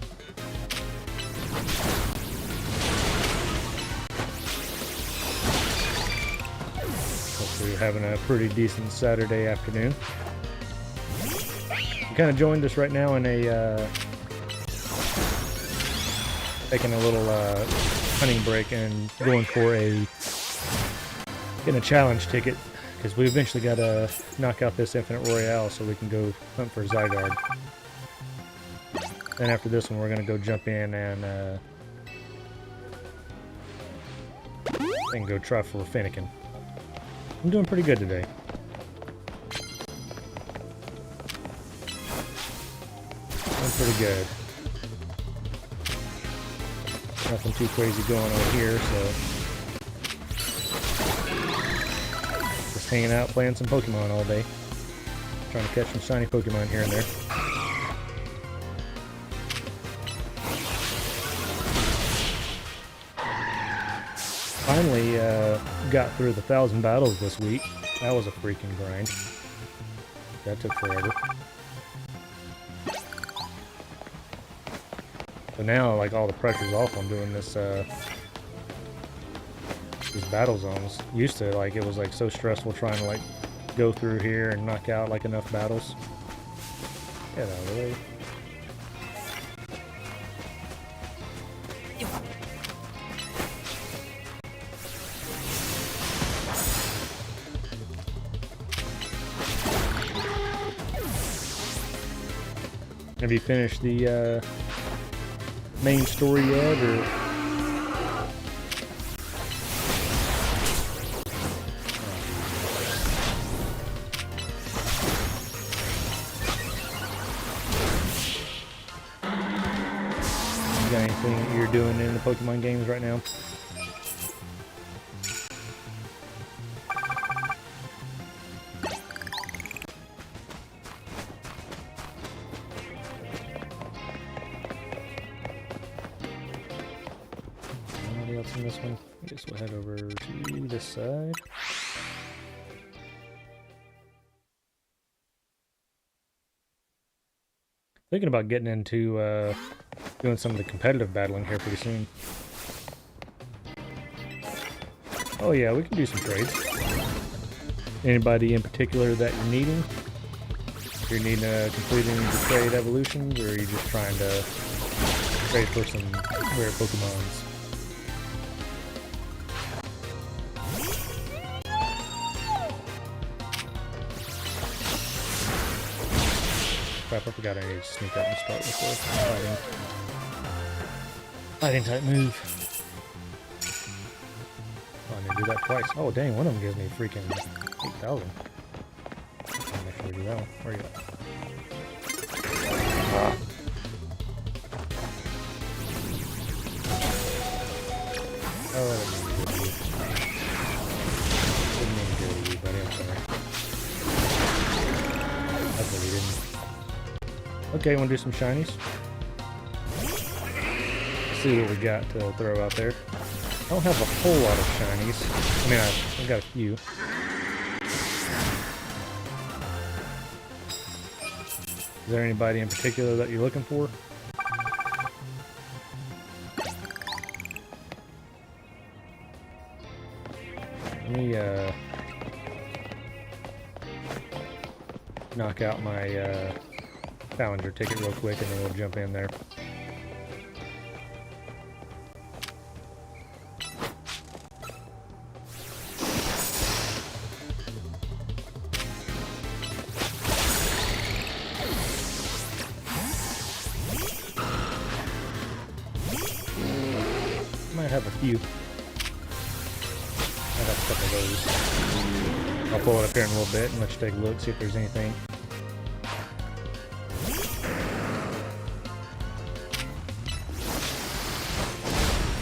Hopefully you're having a pretty decent Saturday afternoon. You kind of joined us right now in a taking a little hunting break and going for getting a challenge ticket because we eventually got to knock out this Infinite Royale so we can go hunt for Zygarde. Then after this one we're going to go jump in and go try for Fennekin. I'm doing pretty good today. I'm pretty good. Nothing too crazy going on here, so just hanging out playing some Pokemon all day. Trying to catch some shiny Pokemon here and there. Finally got through the 1,000 battles this week. That was a freaking grind. That took forever. But now, like, all the pressure's off on doing this, these battle zones. Used to, like, it was, like, so stressful trying to, like, go through here and knock out, like, enough battles. Get out of the way. Have you finished the, main story yet, or? You got anything that you're doing in the Pokemon games right now? In this one, I guess we'll head over to this side. Thinking about getting into doing some of the competitive battling here pretty soon. Oh yeah, we can do some trades. Anybody in particular that you're needing? You're needing completing the trade evolutions, or are you just trying to trade for some rare Pokemons? Crap, I forgot I need to sneak up and start with the fighting type move. Oh, I need to do that twice. Oh dang, one of them gives me freaking 8,000. I'll make sure we do that one. Where are you at? Okay, want to do some shinies? Let's see what we got to throw out there. I don't have a whole lot of shinies. I mean, I've got a few. Is there anybody in particular that you're looking for? Let me knock out my Challenger ticket real quick and then we'll jump in there. Might have a few. I have a couple of those. I'll pull it up here in a little bit and let you take a look, see if there's anything.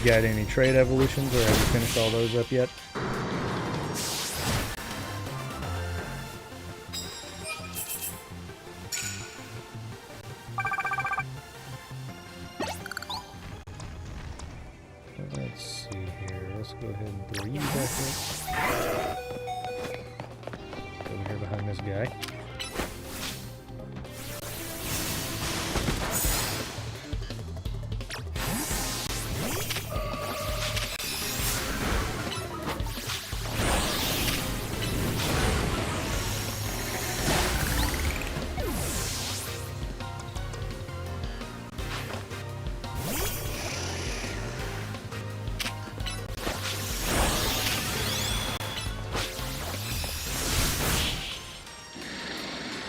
Got any trade evolutions, or have you finished all those up yet? Let's see here. Let's go ahead and throw you back up. Over here behind this guy.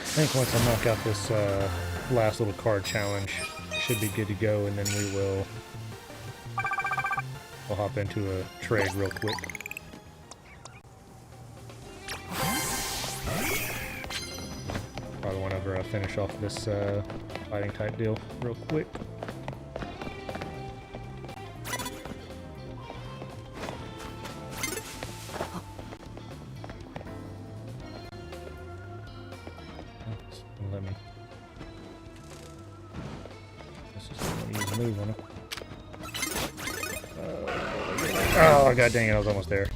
I think once I knock out this last little card challenge, should be good to go, and then we'll hop into a trade real quick. Probably whenever I finish off this fighting type deal real quick. Let me. This is let me use a move on it. Oh, god dang it, I was almost there.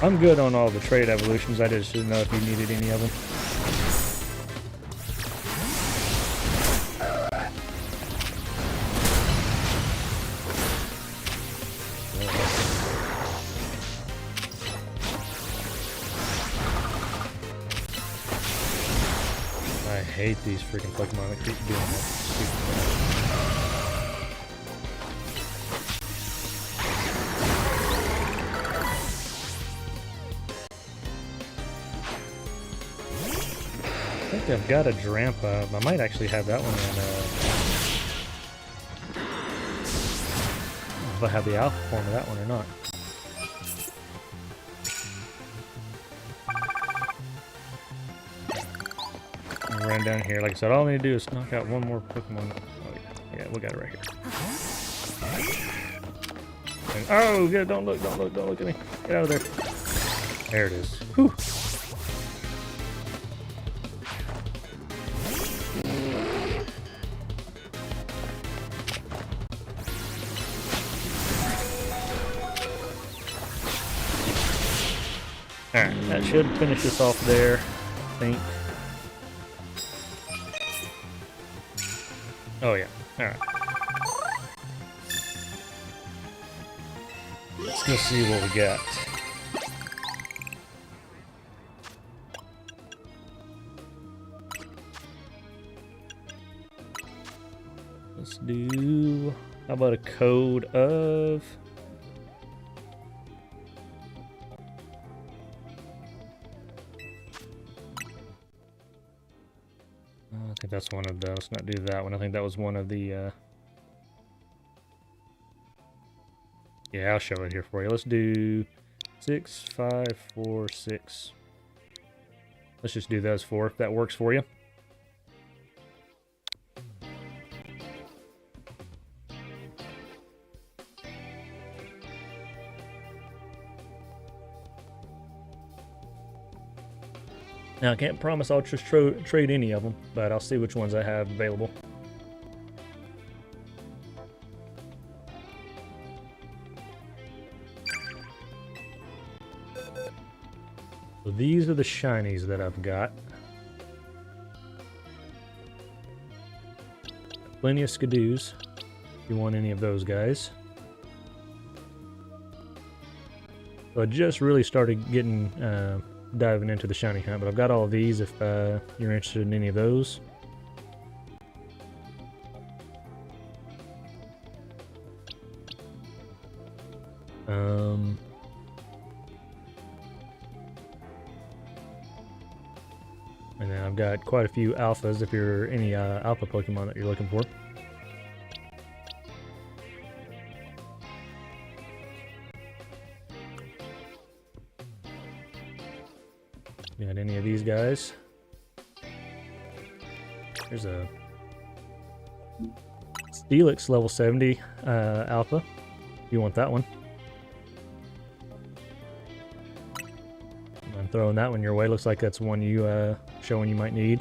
I'm good on all the trade evolutions, I just didn't know if you needed any of them. I hate these freaking Pokemon that keep doing that stupid thing. I think I've got a Drampa. I might actually have that one in, if I have the alpha form of that one or not. Run down here. Like I said, all I need to do is knock out one more Pokemon. Oh yeah, we got it right here. And, oh, good! Don't look at me! Get out of there! There it is. Whew. All right, that should finish us off there, I think. Oh yeah, alright. Let's go see what we got. Let's do... how about a code of... I think that's one of those. Let's not do that one. I think that was one of the, yeah, I'll show it here for you. Let's do 6, 5, 4, 6. Let's just do those four if that works for you. Now, I can't promise I'll just trade any of them, but I'll see which ones I have available. So these are the shinies that I've got. Plenty of Skidoos, if you want any of those guys. So I just really started getting diving into the shiny hunt, but I've got all of these if you're interested in any of those. And then I've got quite a few alphas if you're any alpha Pokemon that you're looking for. Got any of these guys? There's a Steelix level 70 alpha. If you want that one. I'm throwing that one your way. Looks like that's one you showing you might need.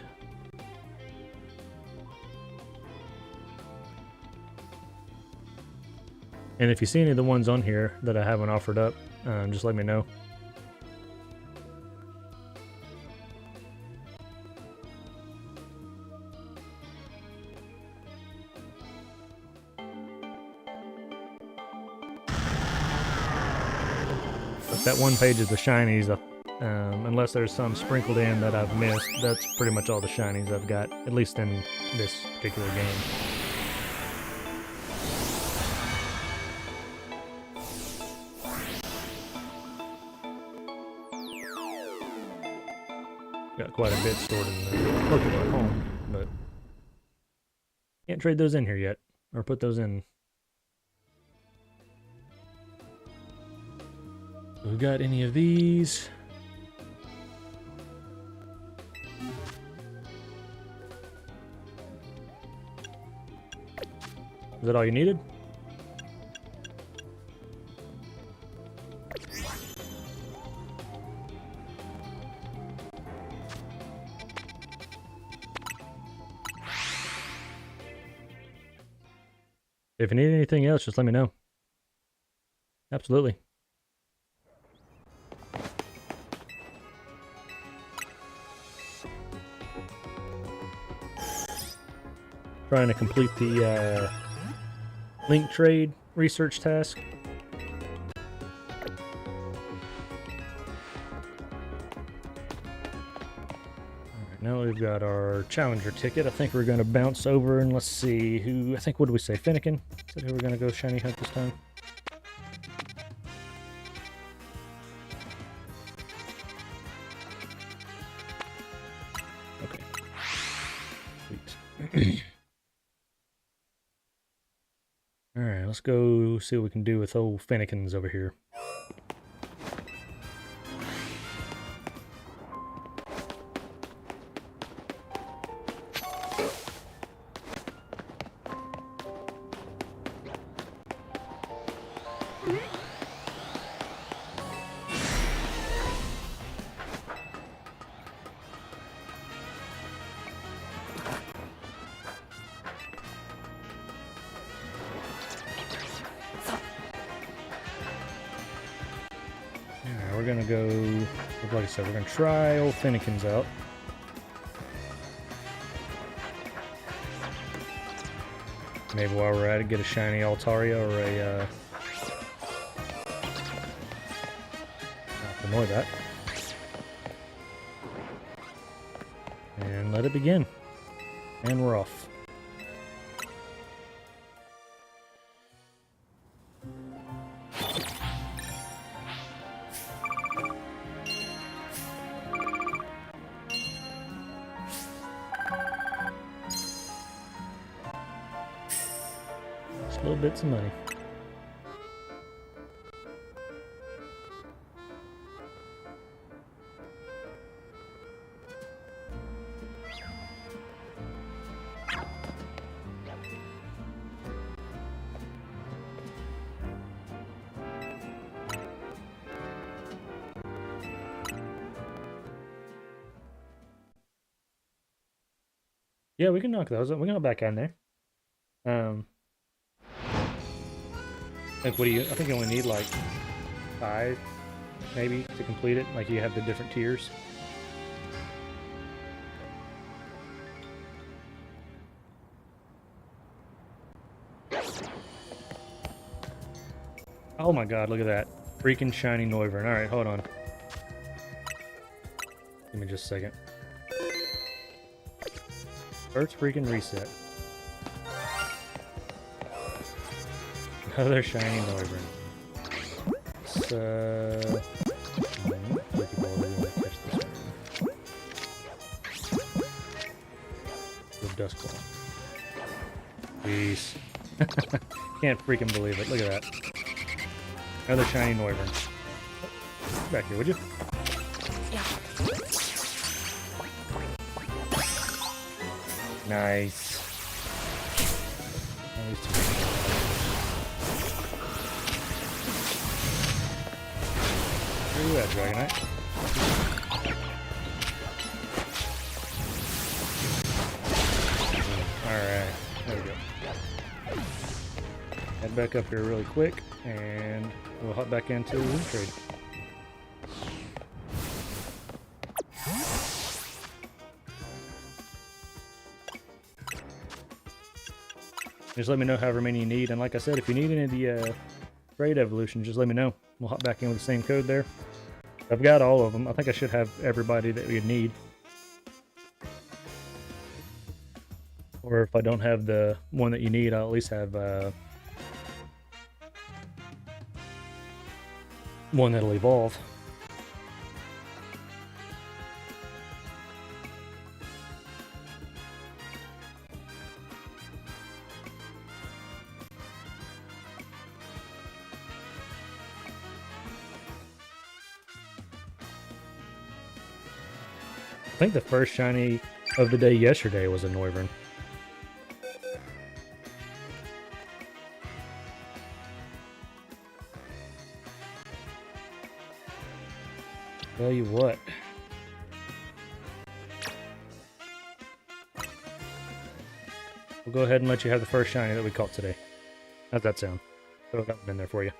And if you see any of the ones on here that I haven't offered up, just let me know. But that one page is the shinies. Unless there's some sprinkled in that I've missed, that's pretty much all the shinies I've got, at least in this particular game. Got quite a bit stored in the Pokemon home, but can't trade those in here yet, or put those in. We got any of these? Is that all you needed? If you need anything else, just let me know. Absolutely. Trying to complete the link trade research task. Alright, now we've got our challenger ticket. I think we're going to bounce over and let's see who. I think, what did we say? Finnegan? Said who we're going to go shiny hunt this time. Okay. Sweet. Alright, let's go see what we can do with old Finnegans over here. We're gonna go, like I said, we're gonna try old Finnegans out. Maybe while we're at it, get a shiny Altaria or a, ignore that. And let it begin. And we're off. Little bits of money. Yeah, we can knock those up. We can go back in there. Like, what do you? I think you only need like 5, maybe, to complete it. Like, you have the different tiers. Oh my god, look at that. Freaking shiny Noivern. Alright, hold on. Give me just a second. First freaking reset. Another shiny Noivern. So... Pokeball, really want to catch this one. With Dusclaw. Peace. Can't freaking believe it. Look at that. Another shiny Noivern. Get back here, would you? Yeah. Nice. Where you at, Dragonite? Alright, there we go. Head back up here really quick, and we'll hop back into the trade. Just let me know however many you need, and like I said, if you need any of the trade evolutions, just let me know. We'll hop back in with the same code there. I've got all of them. I think I should have everybody that we need. Or if I don't have the one that you need, I'll at least have one that'll evolve. I think the first shiny of the day yesterday was a Noivern. Tell you what. We'll go ahead and let you have the first shiny that we caught today. How's that sound? Throw that one in there for you.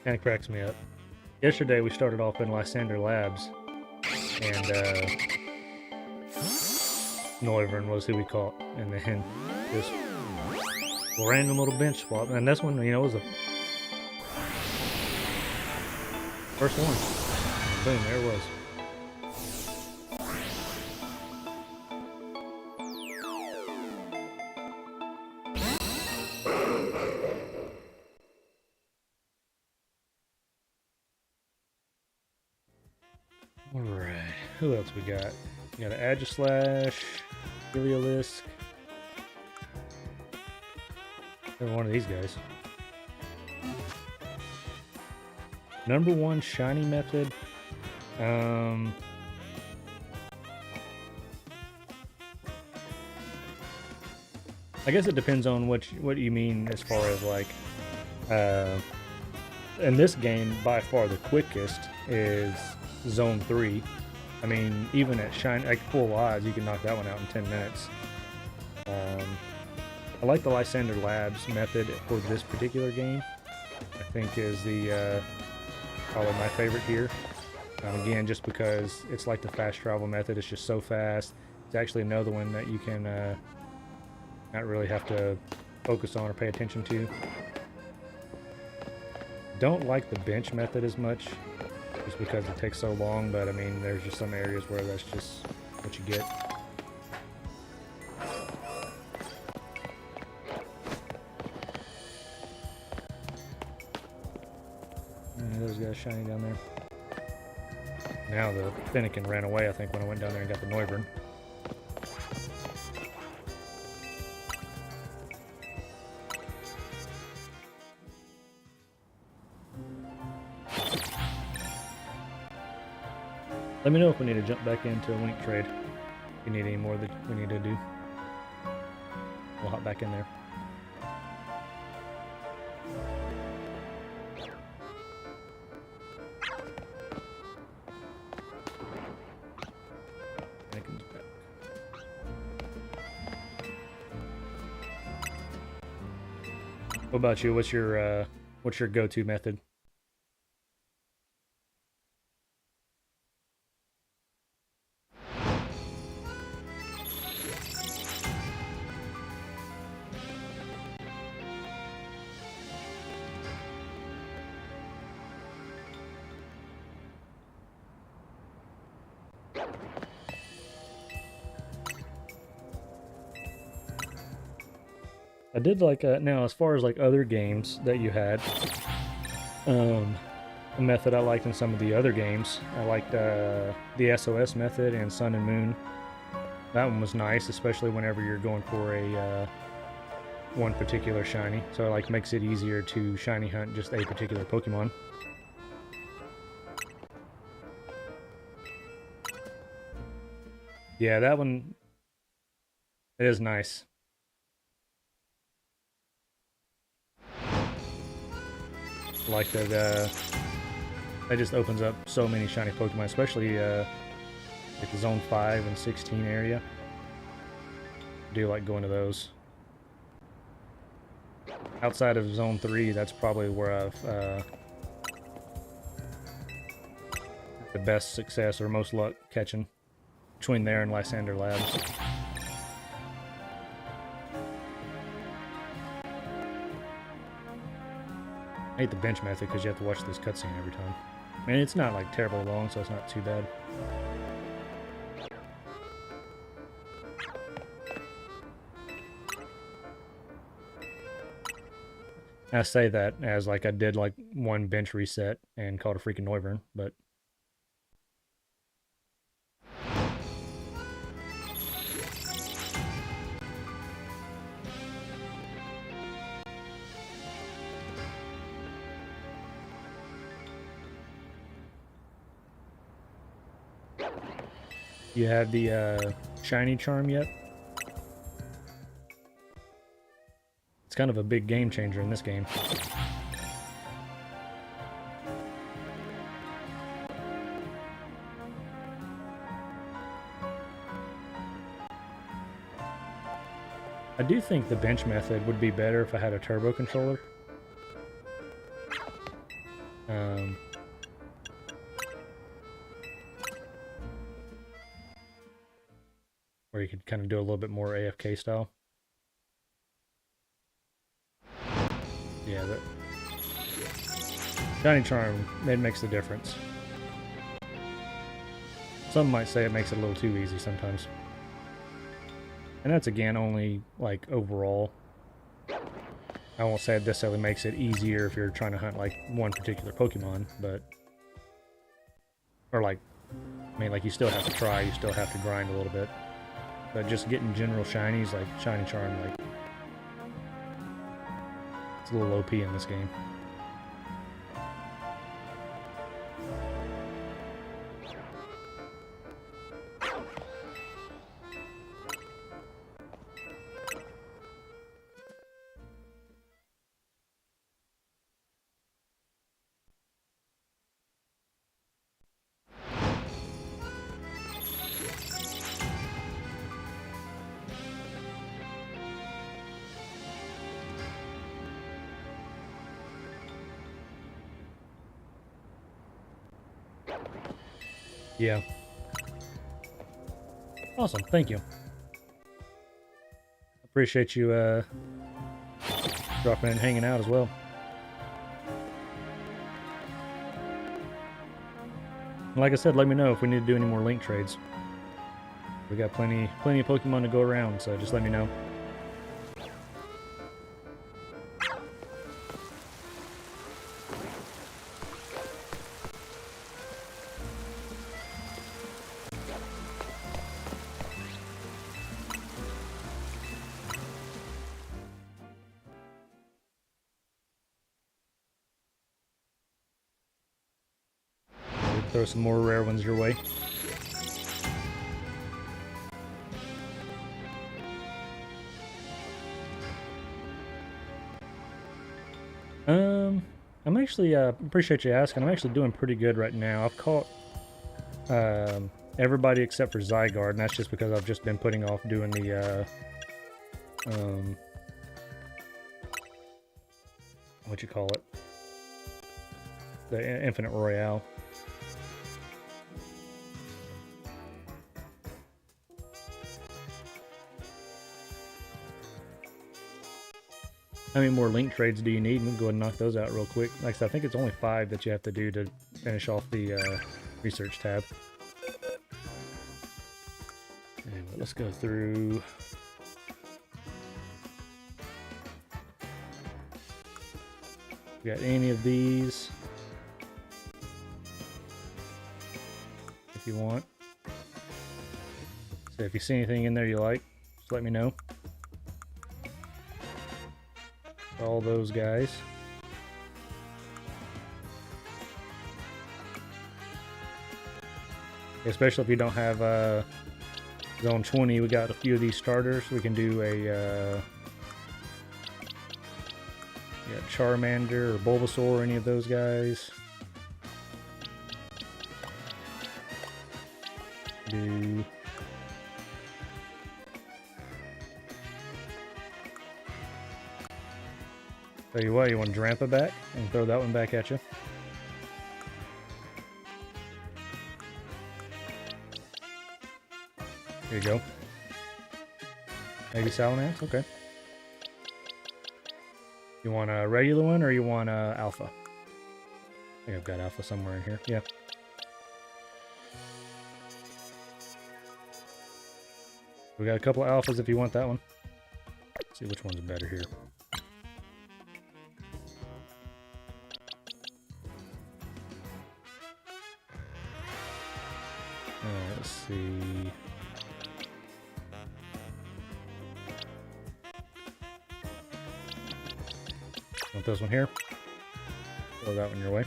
Kind of cracks me up. Yesterday we started off in Lysander Labs, and Noivern was who we caught, and then just a random little bench swap, and this one, you know, was the first one. Boom, there it was. Alright, who else we got? We got an Agislash, Heliolisk. Every one of these guys. Number 1 shiny method. I guess it depends on what you mean as far as like in this game by far the quickest is Zone 3. I mean, even at like full odds, you can knock that one out in 10 minutes. I like the Lysander Labs method for this particular game. I think is the probably my favorite here. Again, just because it's like the fast travel method, it's just so fast. It's actually another one that you can not really have to focus on or pay attention to. Don't like the bench method as much, just because it takes so long, but I mean, there's just some areas where that's just what you get. Those guys shining down there. Now the Finnegan ran away, I think, when I went down there and got the Noivern. Let me know if we need to jump back into a link trade. If you need any more that we need to do, we'll hop back in there. What about you? What's your go-to method? I did like now as far as like other games that you had, a method I liked in some of the other games. I liked the SOS method and Sun and Moon. That one was nice, especially whenever you're going for a one particular shiny. So it like makes it easier to shiny hunt just a particular Pokemon. Yeah, that one, it is nice. Like that, that just opens up so many shiny Pokemon, especially like the Zone 5 and 16 area. I do like going to those. Outside of Zone 3, that's probably where I've the best success or most luck catching. Between there and Lysander Labs. I hate the bench method because you have to watch this cutscene every time. I mean, it's not like terribly long, so it's not too bad. I say that as like I did like one bench reset and called a freaking Noivern, but you have the shiny charm yet? It's kind of a big game changer in this game. I do think the bench method would be better if I had a turbo controller. Where you could kind of do a little bit more AFK style. Yeah, that shiny charm, it makes the difference. Some might say it makes it a little too easy sometimes. And that's again only like overall. I won't say it necessarily makes it easier if you're trying to hunt like one particular Pokemon, but or like, I mean, like you still have to try, you still have to grind a little bit. But just getting general shinies, like shiny charm, like it's a little OP in this game. Yeah. Awesome, thank you. Appreciate you dropping in and hanging out as well. And like I said, let me know if we need to do any more link trades. We got plenty of Pokemon to go around, so just let me know. Throw some more rare ones your way. I'm actually appreciate you asking. I'm actually doing pretty good right now. I've caught everybody except for Zygarde, and that's just because I've just been putting off doing the what you call it, the Infinite Royale. How many more link trades do you need? We can go ahead and knock those out real quick. Like I said, I think it's only 5 that you have to do to finish off the research tab. Anyway, let's go through. We got any of these if you want. So if you see anything in there you like, just let me know. All those guys. Especially if you don't have Zone 20, we got a few of these starters. We can do a Charmander or Bulbasaur, any of those guys. Do tell you what, you want Drampa back and throw that one back at you. Here you go. Maybe Salamence? Okay. You want a regular one or you want a Alpha? I think I've got Alpha somewhere in here. Yeah. We got a couple of Alphas if you want that one. Let's see which one's better here. Let's see. Want this one here? Throw that one your way.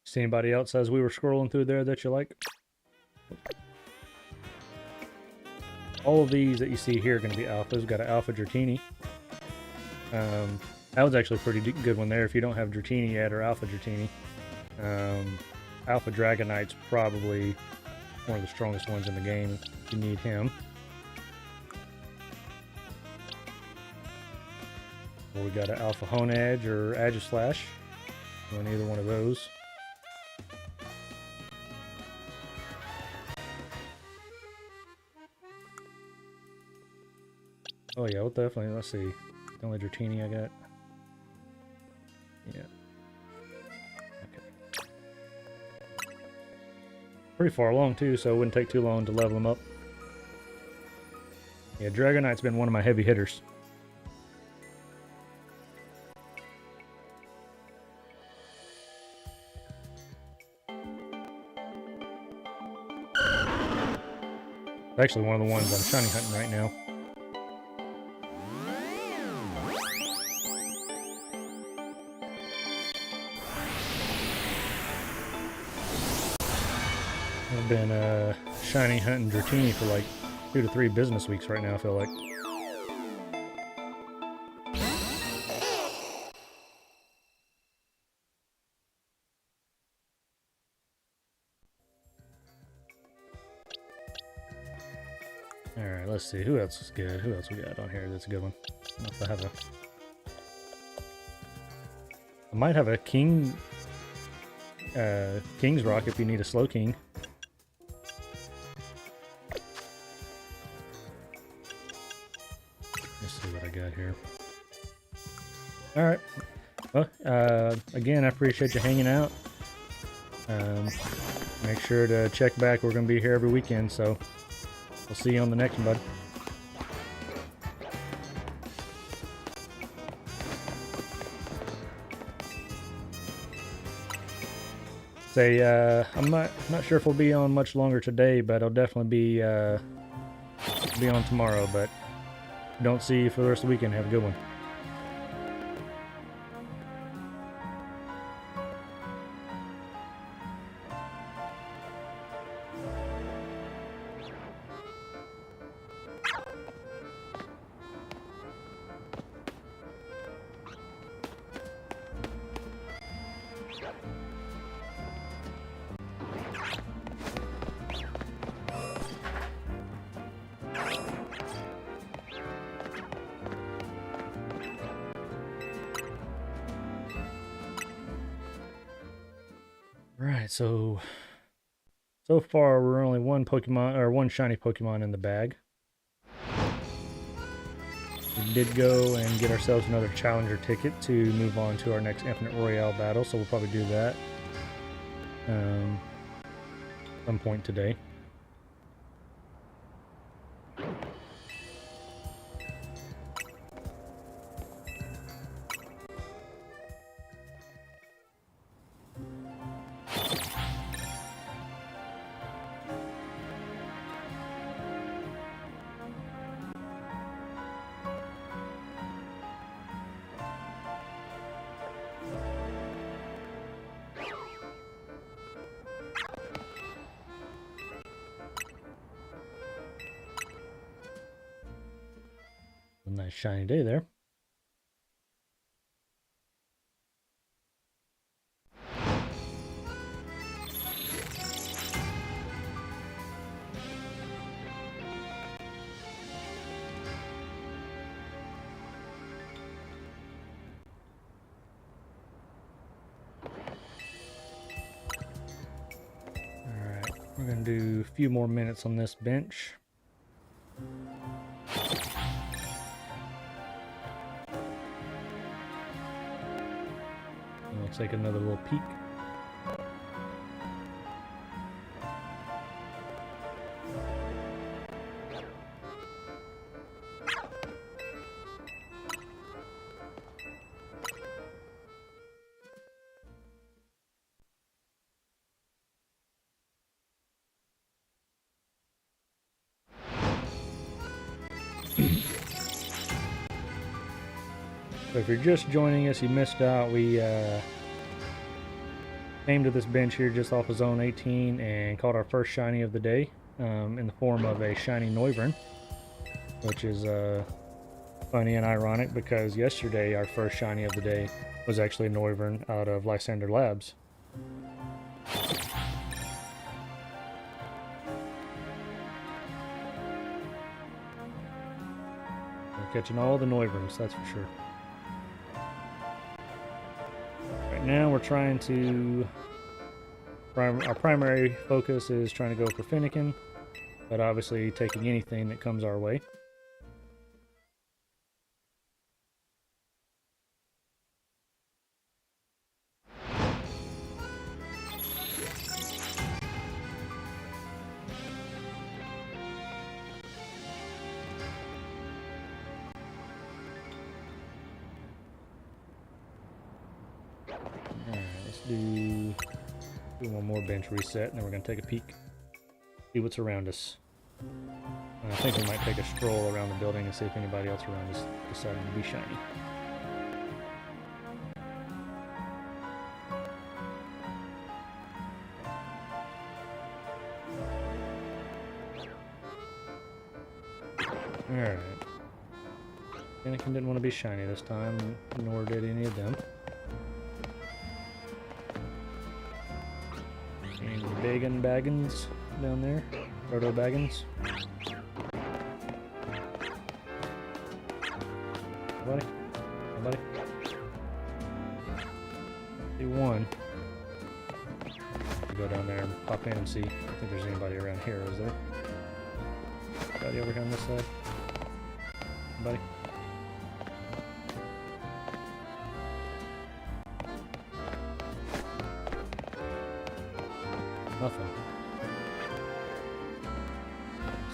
See anybody else as we were scrolling through there that you like? All of these that you see here are going to be alphas. We've got an Alpha Dratini. That was actually a pretty good one there if you don't have Dratini yet, or Alpha Dratini. Alpha Dragonite's probably one of the strongest ones in the game if you need him. Or we got an Alpha Honedge or Aegislash. Want either one of those. Oh yeah, well definitely. Let's see. The only Dratini I got. Yeah. Okay. Pretty far along too, so it wouldn't take too long to level them up. Yeah, Dragonite's been one of my heavy hitters. Actually, one of the ones I'm shiny hunting right now. I've been shiny hunting Dratini for like 2 to 3 business weeks right now, I feel like. Alright, let's see. Who else is good? Who else we got on here that's a good one? I don't know if I have a... I might have a King's Rock if you need a Slow King. Let's see what I got here. Alright. Well, again, I appreciate you hanging out. Make sure to check back. We're going to be here every weekend, so we'll see you on the next one, bud. Say, I'm not sure if we'll be on much longer today, but I'll definitely be on tomorrow. But don't see you for the rest of the weekend. Have a good one. Right, so far we're only one Pokemon or one shiny Pokemon in the bag. We did go and get ourselves another challenger ticket to move on to our next Infinite Royale battle, so we'll probably do that some point today. A nice shiny day there. Alright, we're going to do a few more minutes on this bench. We'll take another little peek. So if you're just joining us, you missed out. We came to this bench here just off of Zone 18 and caught our first shiny of the day in the form of a shiny Noivern, which is funny and ironic because yesterday our first shiny of the day was actually a Noivern out of Lysander Labs. We're catching all the Noiverns, that's for sure. Right now we're trying to... Our primary focus is trying to go for Fennekin, but obviously taking anything that comes our way. Alright, let's do one more bench reset, and then we're going to take a peek, see what's around us. I think we might take a stroll around the building and see if anybody else around us decided to be shiny. Alright. Fennekin didn't want to be shiny this time, nor did any of them. And Baggins down there. Proto Baggins. Nobody? Nobody? See one. Go down there and pop in and see. I don't think there's anybody around here, is there? Anybody over here on this side? Anybody? Nothing.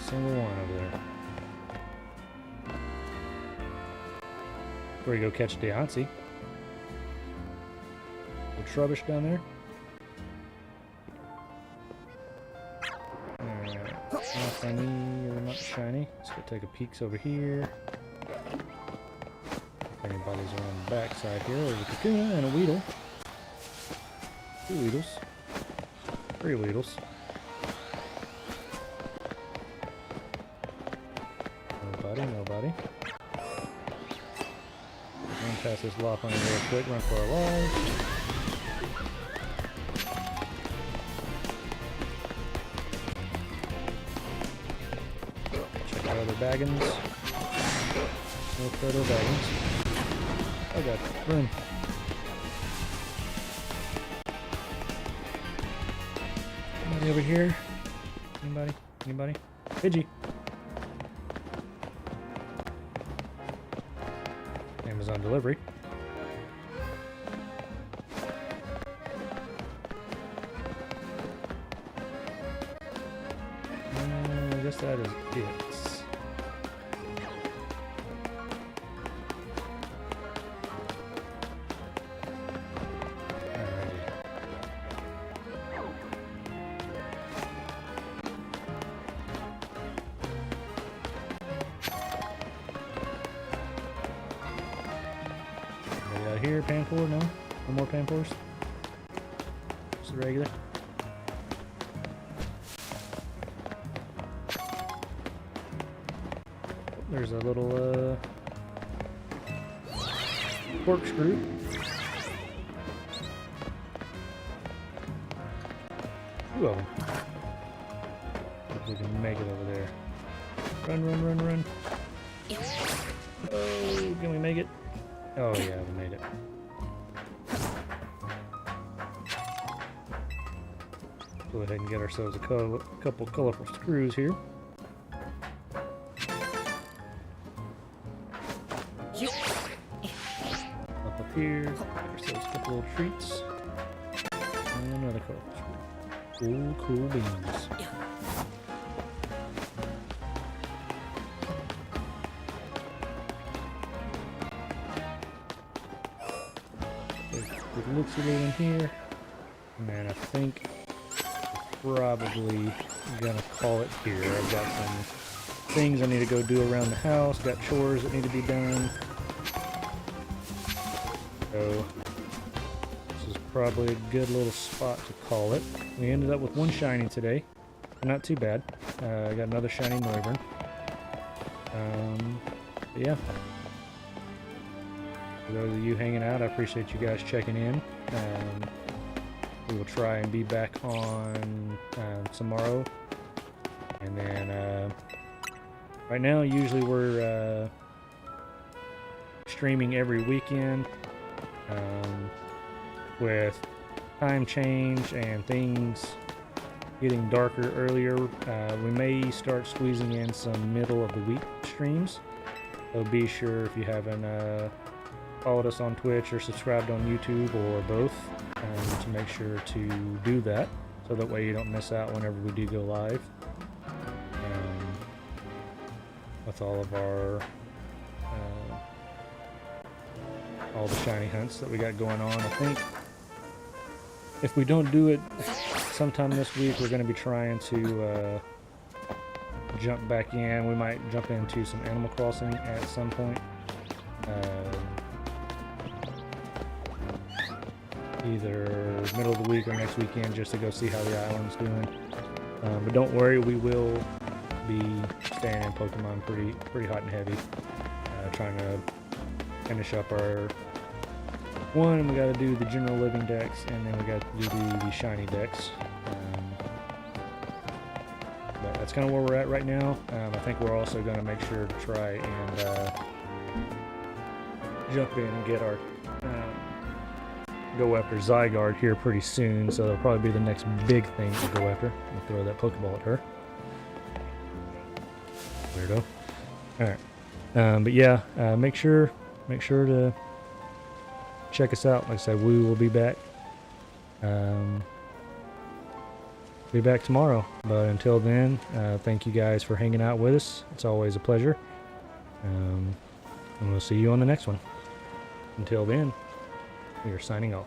Single one over there. Where you go catch Deontay. Little Trubbish down there. Shiny or not shiny. Let's go take a peek over here. If anybody's on the back side here, there's a Kakuna and a Weedle. 2 Weedles. 3 Weedles. Nobody. Run past this lock on real quick, run for our lives. Check out other baggins. No further baggins. Oh god, run. Anybody over here? Anybody? Pidgey. Amazon delivery. I guess that is it. Here, Panpour, no? No more Panpours? Just the regular? There's a little, corkscrew. Two of them. If we can make it over there. Run. Oh, can we make it? Oh yeah, we made it. Go ahead and get ourselves a couple colorful screws here. Up here, get ourselves a couple little treats. And another colorful screw. Cool beans. It looks a little in here, and I think we're probably gonna call it here. I've got some things I need to go do around the house, got chores that need to be done. So this is probably a good little spot to call it. We ended up with 1 shiny today, not too bad. I got another shiny Noivern. But yeah. For those of you hanging out, I appreciate you guys checking in. We will try and be back on tomorrow. And then right now, usually we're streaming every weekend. With time change and things getting darker earlier, we may start squeezing in some middle of the week streams. So be sure, if you haven't followed us on Twitch or subscribed on YouTube or both, to make sure to do that, so that way you don't miss out whenever we do go live with all of our all the shiny hunts that we got going on. I think if we don't do it sometime this week, we're going to be trying to jump back in. We might jump into some Animal Crossing at some point. Either middle of the week or next weekend, just to go see how the island's doing. But don't worry, we will be staying in Pokemon pretty hot and heavy. Trying to finish up our one. We got to do the general living decks, and then we got to do the shiny decks. But that's kind of where we're at right now. I think we're also going to make sure to try and jump in and get our go after Zygarde here pretty soon, so that'll probably be the next big thing to go after. I'll throw that Pokeball at her. Weirdo. Alright. But yeah, make sure to check us out. Like I said, we will be back. Be back tomorrow. But until then, thank you guys for hanging out with us. It's always a pleasure. And we'll see you on the next one. Until then, we are signing off.